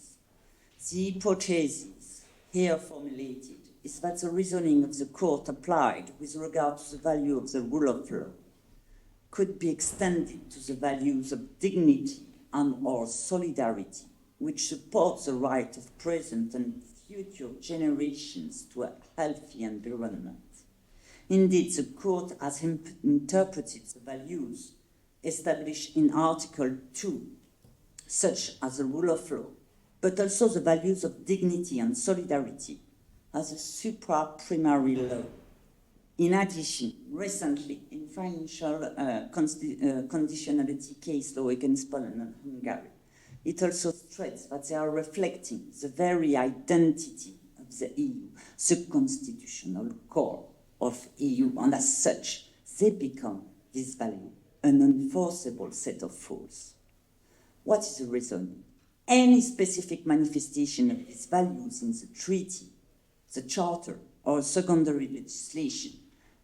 The hypothesis here formulated is that the reasoning of the court applied with regard to the value of the rule of law could be extended to the values of dignity and or solidarity, which support the right of present and future generations to a healthy environment. Indeed, the Court has interpreted the values established in Article 2, such as the rule of law, but also the values of dignity and solidarity as a supra-primary law. In addition, recently, in financial conditionality case law against Poland and Hungary, it also stressed that they are reflecting the very identity of the EU, the constitutional core of EU, and as such, they become, this value, an enforceable set of rules. What is the reason? Any specific manifestation of these values in the treaty, the charter, or secondary legislation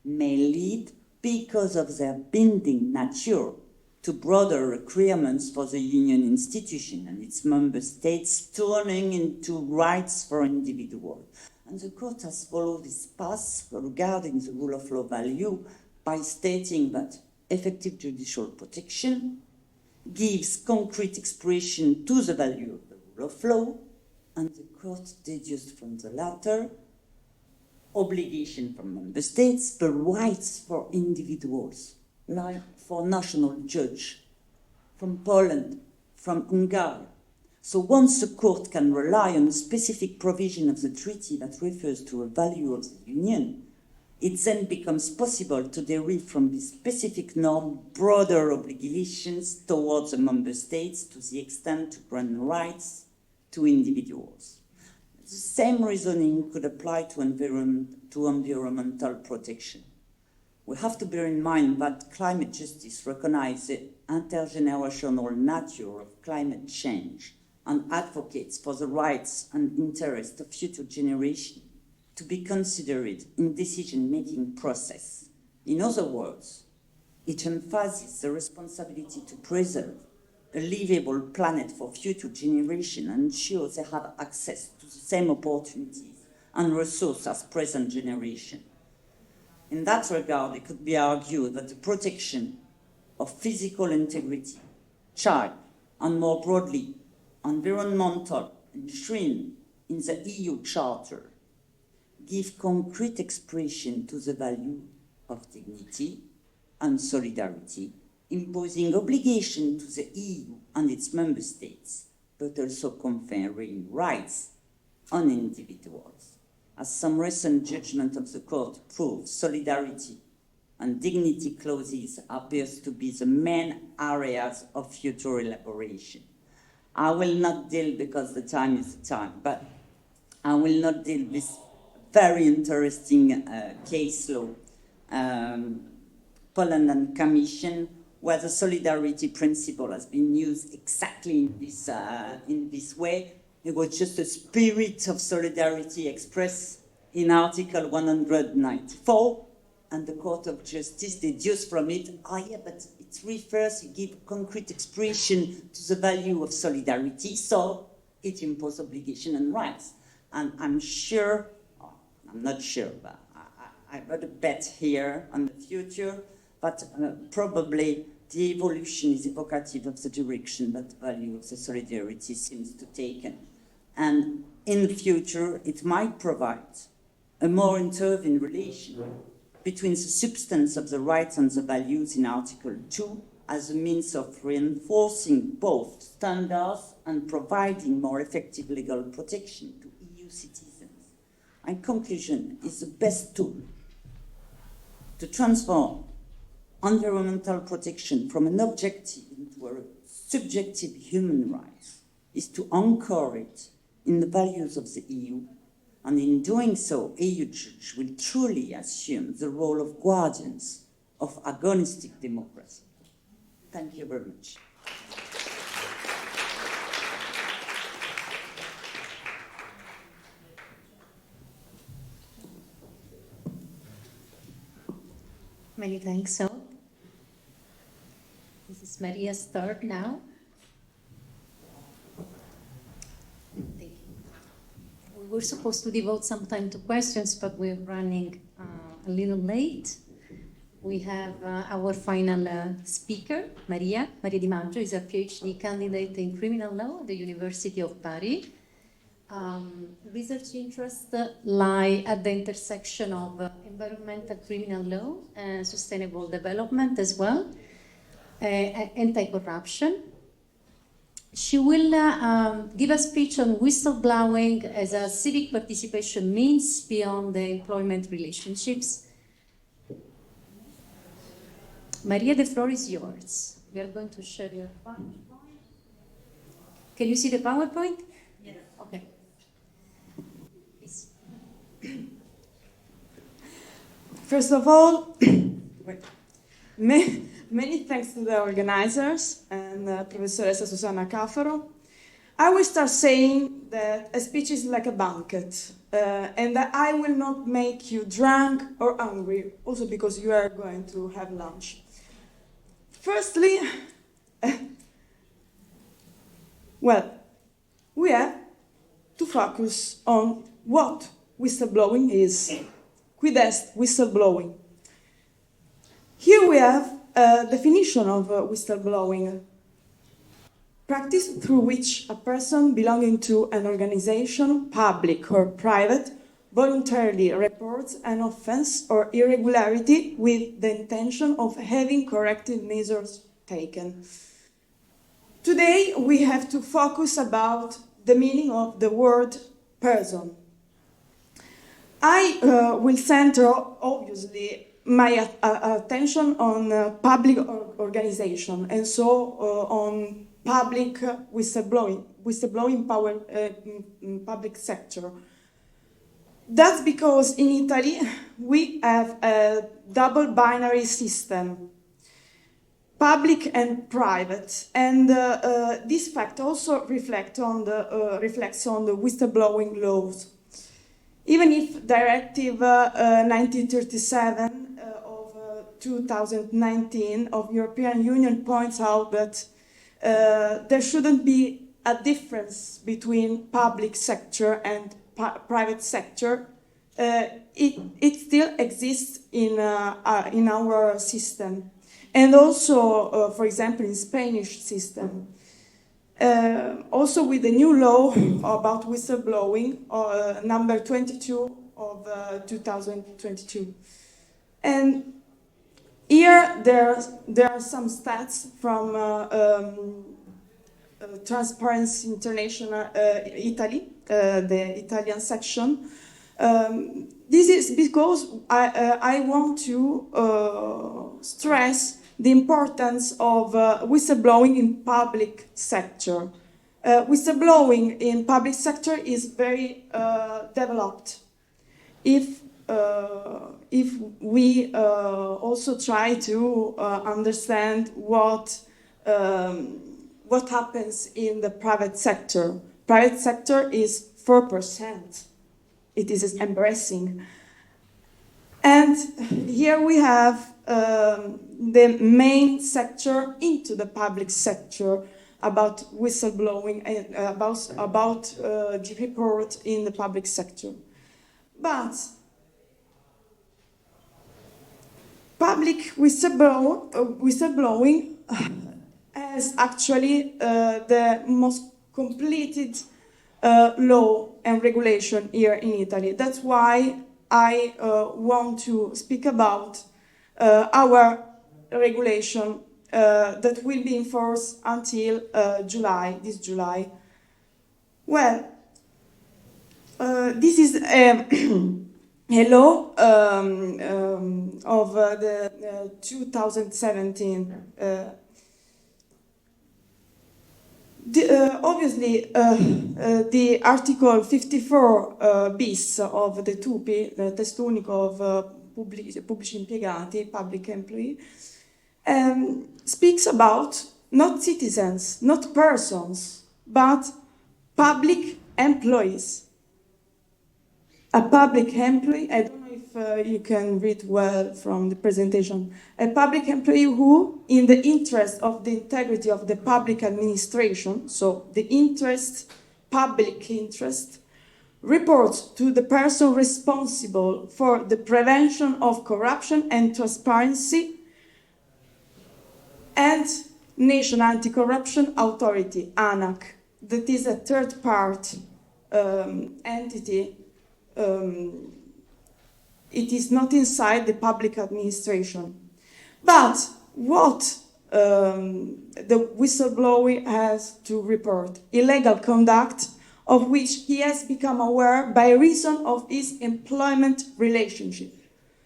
may lead, because of their binding nature, to broader requirements for the Union institution and its member states, turning into rights for individuals. And the Court has followed this path regarding the rule of law value by stating that effective judicial protection gives concrete expression to the value of the rule of law, and the Court deduced from the latter obligation for member states, but rights for individuals, like for national judge, from Poland, from Hungary. So once the Court can rely on a specific provision of the treaty that refers to a value of the Union, it then becomes possible to derive from this specific norm broader obligations towards the member states to the extent to grant rights to individuals. The same reasoning could apply to environmental protection. We have to bear in mind that climate justice recognizes the intergenerational nature of climate change and advocates for the rights and interests of future generations to be considered in decision-making process. In other words, it emphasizes the responsibility to preserve a livable planet for future generations and ensures they have access to the same opportunities and resources as present generation. In that regard, it could be argued that the protection of physical integrity, child, and more broadly, environmental enshrined in the EU Charter give concrete expression to the value of dignity and solidarity, imposing obligation to the EU and its member states, but also conferring rights on individuals. As some recent judgment of the Court proves, solidarity and dignity clauses appears to be the main areas of future elaboration. I will not deal, because the time is the time, but I will not deal with very interesting case law, Poland and Commission, where the solidarity principle has been used exactly in this way. It was just a spirit of solidarity expressed in Article 194, and the Court of Justice deduced from it, but it refers, it gives concrete expression to the value of solidarity, so it imposes obligation and rights. And I'm not sure, but I got a bet here on the future, but probably the evolution is evocative of the direction that the value of the solidarity seems to take. And in the future, it might provide a more intervened relation between the substance of the rights and the values in Article 2 as a means of reinforcing both standards and providing more effective legal protection to EU citizens. And conclusion is the best tool to transform environmental protection from an objective into a subjective human right is to anchor it in the values of the EU, and in doing so, EU judges will truly assume the role of guardians of agonistic democracy. Thank you very much. Many thanks, so. This is Maria's third now. Thank you. We were supposed to devote some time to questions, but we're running a little late. We have our final speaker, Maria Di Maggio, is a PhD candidate in criminal law at the University of Paris. Research interests lie at the intersection of environmental criminal law and sustainable development as well, anti-corruption. She will give a speech on whistleblowing as a civic participation means beyond the employment relationships. Maria, the floor is yours. We are going to share your PowerPoint. Can you see the PowerPoint? Yes. Okay. Please. First of all, many thanks to the organizers and Professoressa Susanna Cafaro. I will start saying that a speech is like a banquet, and that I will not make you drunk or hungry, also because you are going to have lunch. Firstly, we have to focus on what whistleblowing is. Quid est whistleblowing? Here we have a definition of whistleblowing. Practice through which a person belonging to an organization, public or private, voluntarily reports an offense or irregularity with the intention of having corrective measures taken. Today we have to focus about the meaning of the word person. I will center, obviously, my attention on public organization, and so on public whistleblowing power in public sector. That's because in Italy we have a double binary system, public and private, and this fact also reflects on the whistleblowing laws. Even if Directive 1937 of 2019 of European Union points out that there shouldn't be a difference between public sector and private sector, it still exists in our system, and also, for example, in Spanish system. Also with the new law about whistleblowing, number 22 of 2022. And here there are some stats from Transparency International Italy, the Italian section. This is because I want to stress the importance of whistleblowing in public sector. Whistleblowing in public sector is very developed. If we also try to understand what happens in the private sector. Private sector is 4%. It is embarrassing. And here we have the main sector into the public sector about whistleblowing and about the report in the public sector. But public whistleblowing has actually the most completed law and regulation here in Italy. That's why I want to speak about our regulation that will be enforced until this July. Well, this is a law of the 2017. Obviously, the Article 54 bis of the TUPI, the Testo Unico of Pubblici Impiegati, public employee, speaks about not citizens, not persons, but public employees. A public employee, I don't know if you can read well from the presentation, a public employee who, in the interest of the integrity of the public administration, so the public interest, reports to the person responsible for the prevention of corruption and transparency and National Anti-Corruption Authority, ANAC, that is a third part entity, it is not inside the public administration. But what the whistleblower has to report? Illegal conduct of which he has become aware by reason of his employment relationship.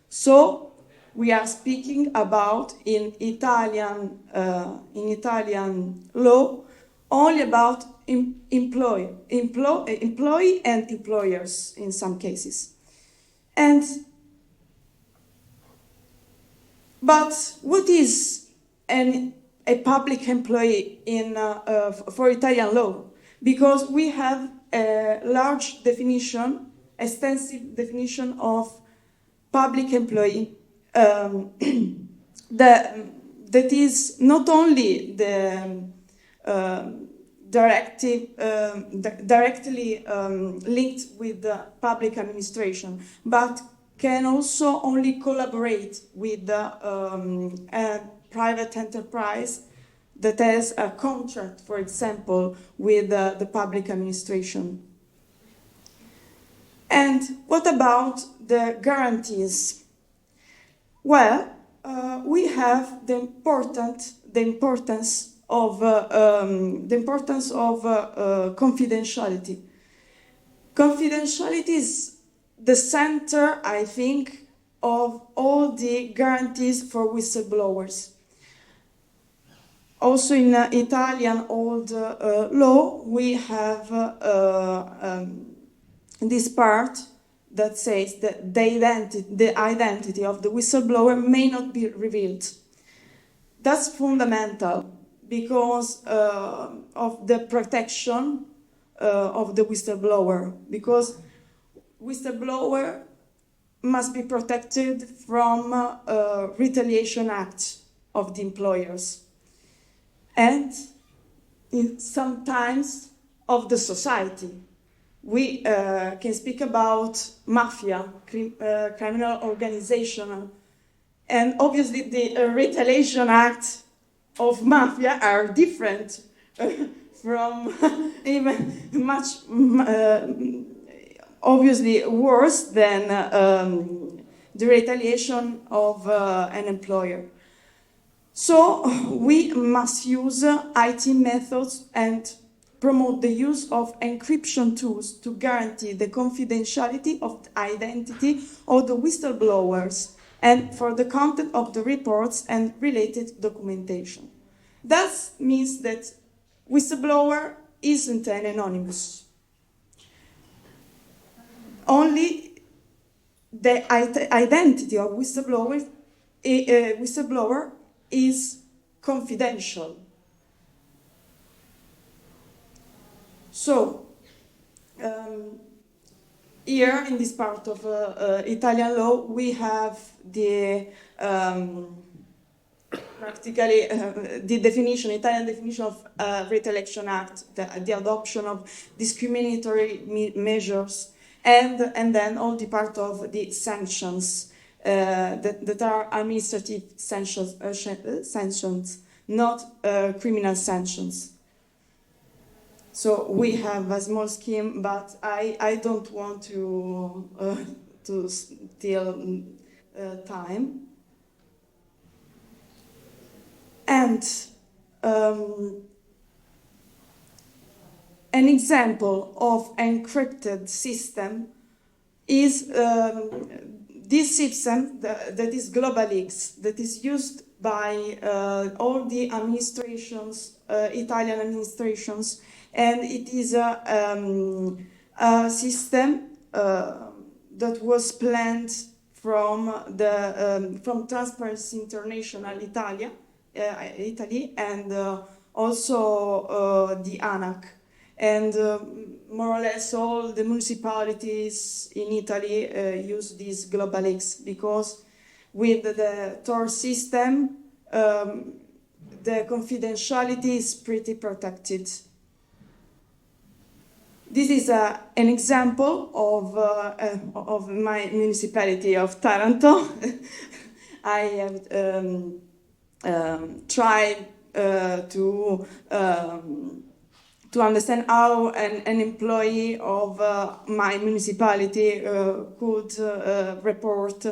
So we are speaking about in Italian law only about employee and employers in some cases. But what is a public employee for Italian law? Because we have a large definition, extensive definition of public employee that is not only the directly linked with the public administration, but can also only collaborate with a private enterprise that has a contract, for example, with the public administration. And what about the guarantees? Well, we have the importance of confidentiality. Confidentiality is the center, I think, of all the guarantees for whistleblowers. Also in Italian old law, we have this part that says that the identity of the whistleblower may not be revealed. That's fundamental because of the protection of the whistleblower, because whistleblower must be protected from retaliation acts of the employers and sometimes of the society. We can speak about mafia, criminal organization, and obviously the retaliation acts of mafia are different from even much obviously worse than the retaliation of an employer. So we must use IT methods and promote the use of encryption tools to guarantee the confidentiality of the identity of the whistleblowers and for the content of the reports and related documentation. That means that whistleblower isn't an anonymous. Only the identity of whistleblower is confidential. So, here in this part of Italian law, we have the practically the definition, Italian definition of retaliation act, the adoption of discriminatory measures, and then all the part of the sanctions that are administrative sanctions, not criminal sanctions. So we have a small scheme, but I don't want to steal time. And an example of encrypted system is this system that is GlobalX, that is used by all the administrations, Italian administrations, and it is a system that was planned from Transparency International Italy, and also the ANAC. And more or less all the municipalities in Italy use this GlobalX because with the Tor system, the confidentiality is pretty protected. This is an example of my municipality of Taranto. I have tried to to understand how an employee of my municipality could report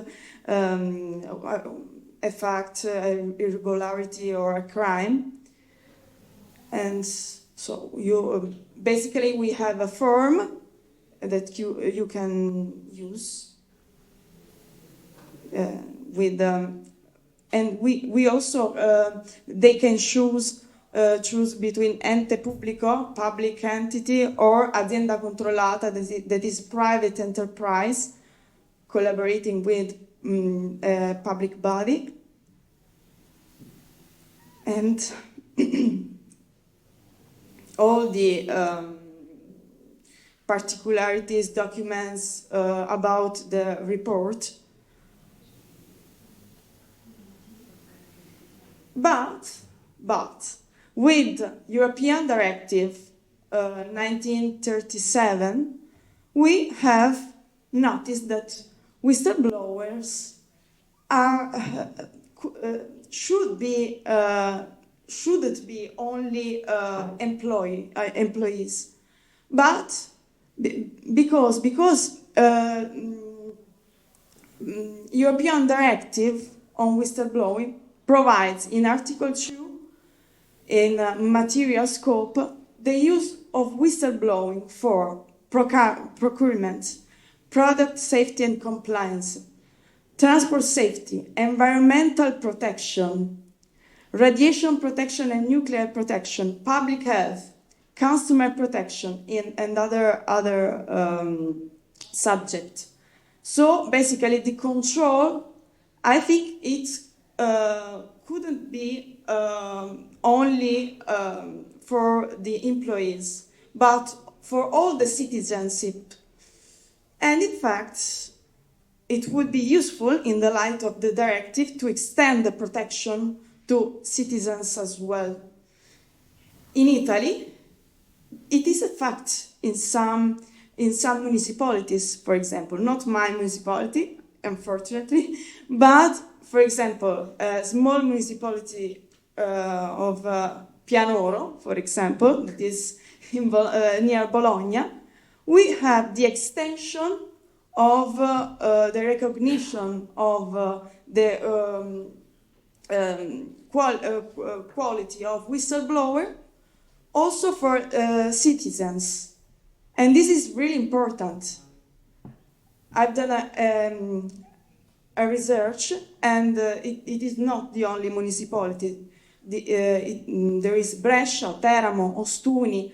a fact, an irregularity or a crime. And so you basically we have a form that you can use with and we also they can choose between ente pubblico, public entity, or azienda controllata, that is private enterprise collaborating with a public body. And all the particularities, documents about the report. But with European Directive 1937, we have noticed that whistleblowers shouldn't be only employees, but because European Directive on whistleblowing provides in Article 2, in material scope, the use of whistleblowing for procurement, product safety and compliance, transport safety, environmental protection, radiation protection and nuclear protection, public health, consumer protection, and other subjects. So basically the control, I think it couldn't be only for the employees, but for all the citizenship. And in fact, it would be useful in the light of the directive to extend the protection to citizens as well. In Italy, it is a fact in some municipalities, for example, not my municipality, unfortunately, but for example, a small municipality of Pianoro, for example, that is near Bologna, we have the extension of the recognition of the quality of whistleblower also for citizens. And this is really important. I've done a research, and it is not the only municipality. There is Brescia, Teramo, Ostuni,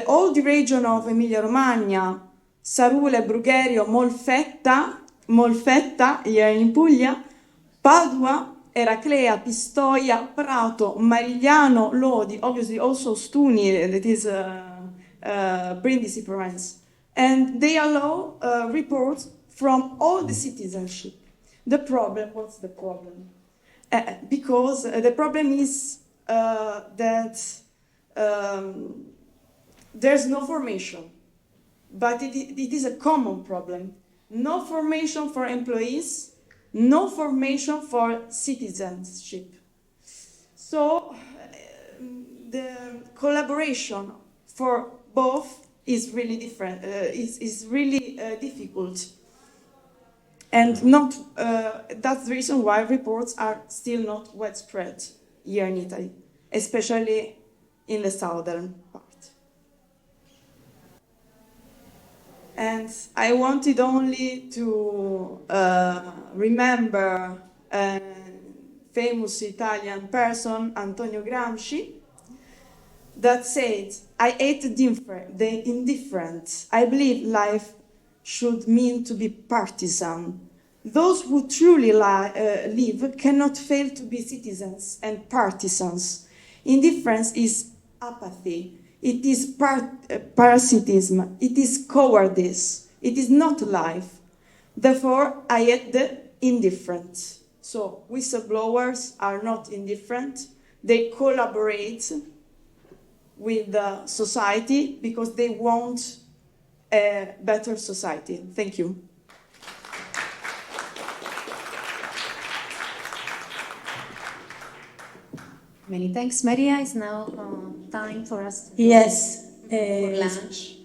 all the region of Emilia-Romagna, Sarule, Brugherio, Molfetta, here in Puglia, Padua, Eraclea, Pistoia, Prato, Marigliano, Lodi, obviously also Ostuni, that is Brindisi province. And they allow reports from all the citizenship. What's the problem? Because the problem is that there's no formation, but it is a common problem. No formation for employees, no formation for citizenship. So the collaboration for both is really different. Is really difficult, and not. That's the reason why reports are still not widespread here in Italy, especially in the southern part. And I wanted only to remember a famous Italian person, Antonio Gramsci, that said, I hate the indifferent. I believe life should mean to be partisan. Those who truly live cannot fail to be citizens and partisans. Indifference is apathy. It is parasitism. It is cowardice. It is not life. Therefore, I hate the indifferent. So whistleblowers are not indifferent. They collaborate with the society because they want a better society. Thank you. Many thanks, Maria. It's now time for us to... Yes, lunch.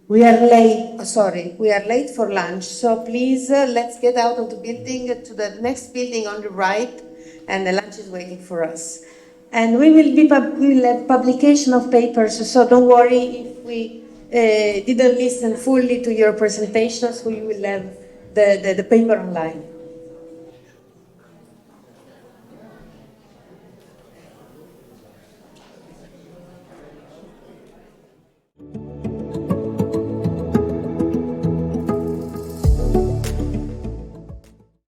We are late. Sorry, we are late for lunch. So please, let's get out of the building to the next building on the right, and the lunch is waiting for us. And we will have publication of papers. So don't worry if we didn't listen fully to your presentations. We will have the paper online.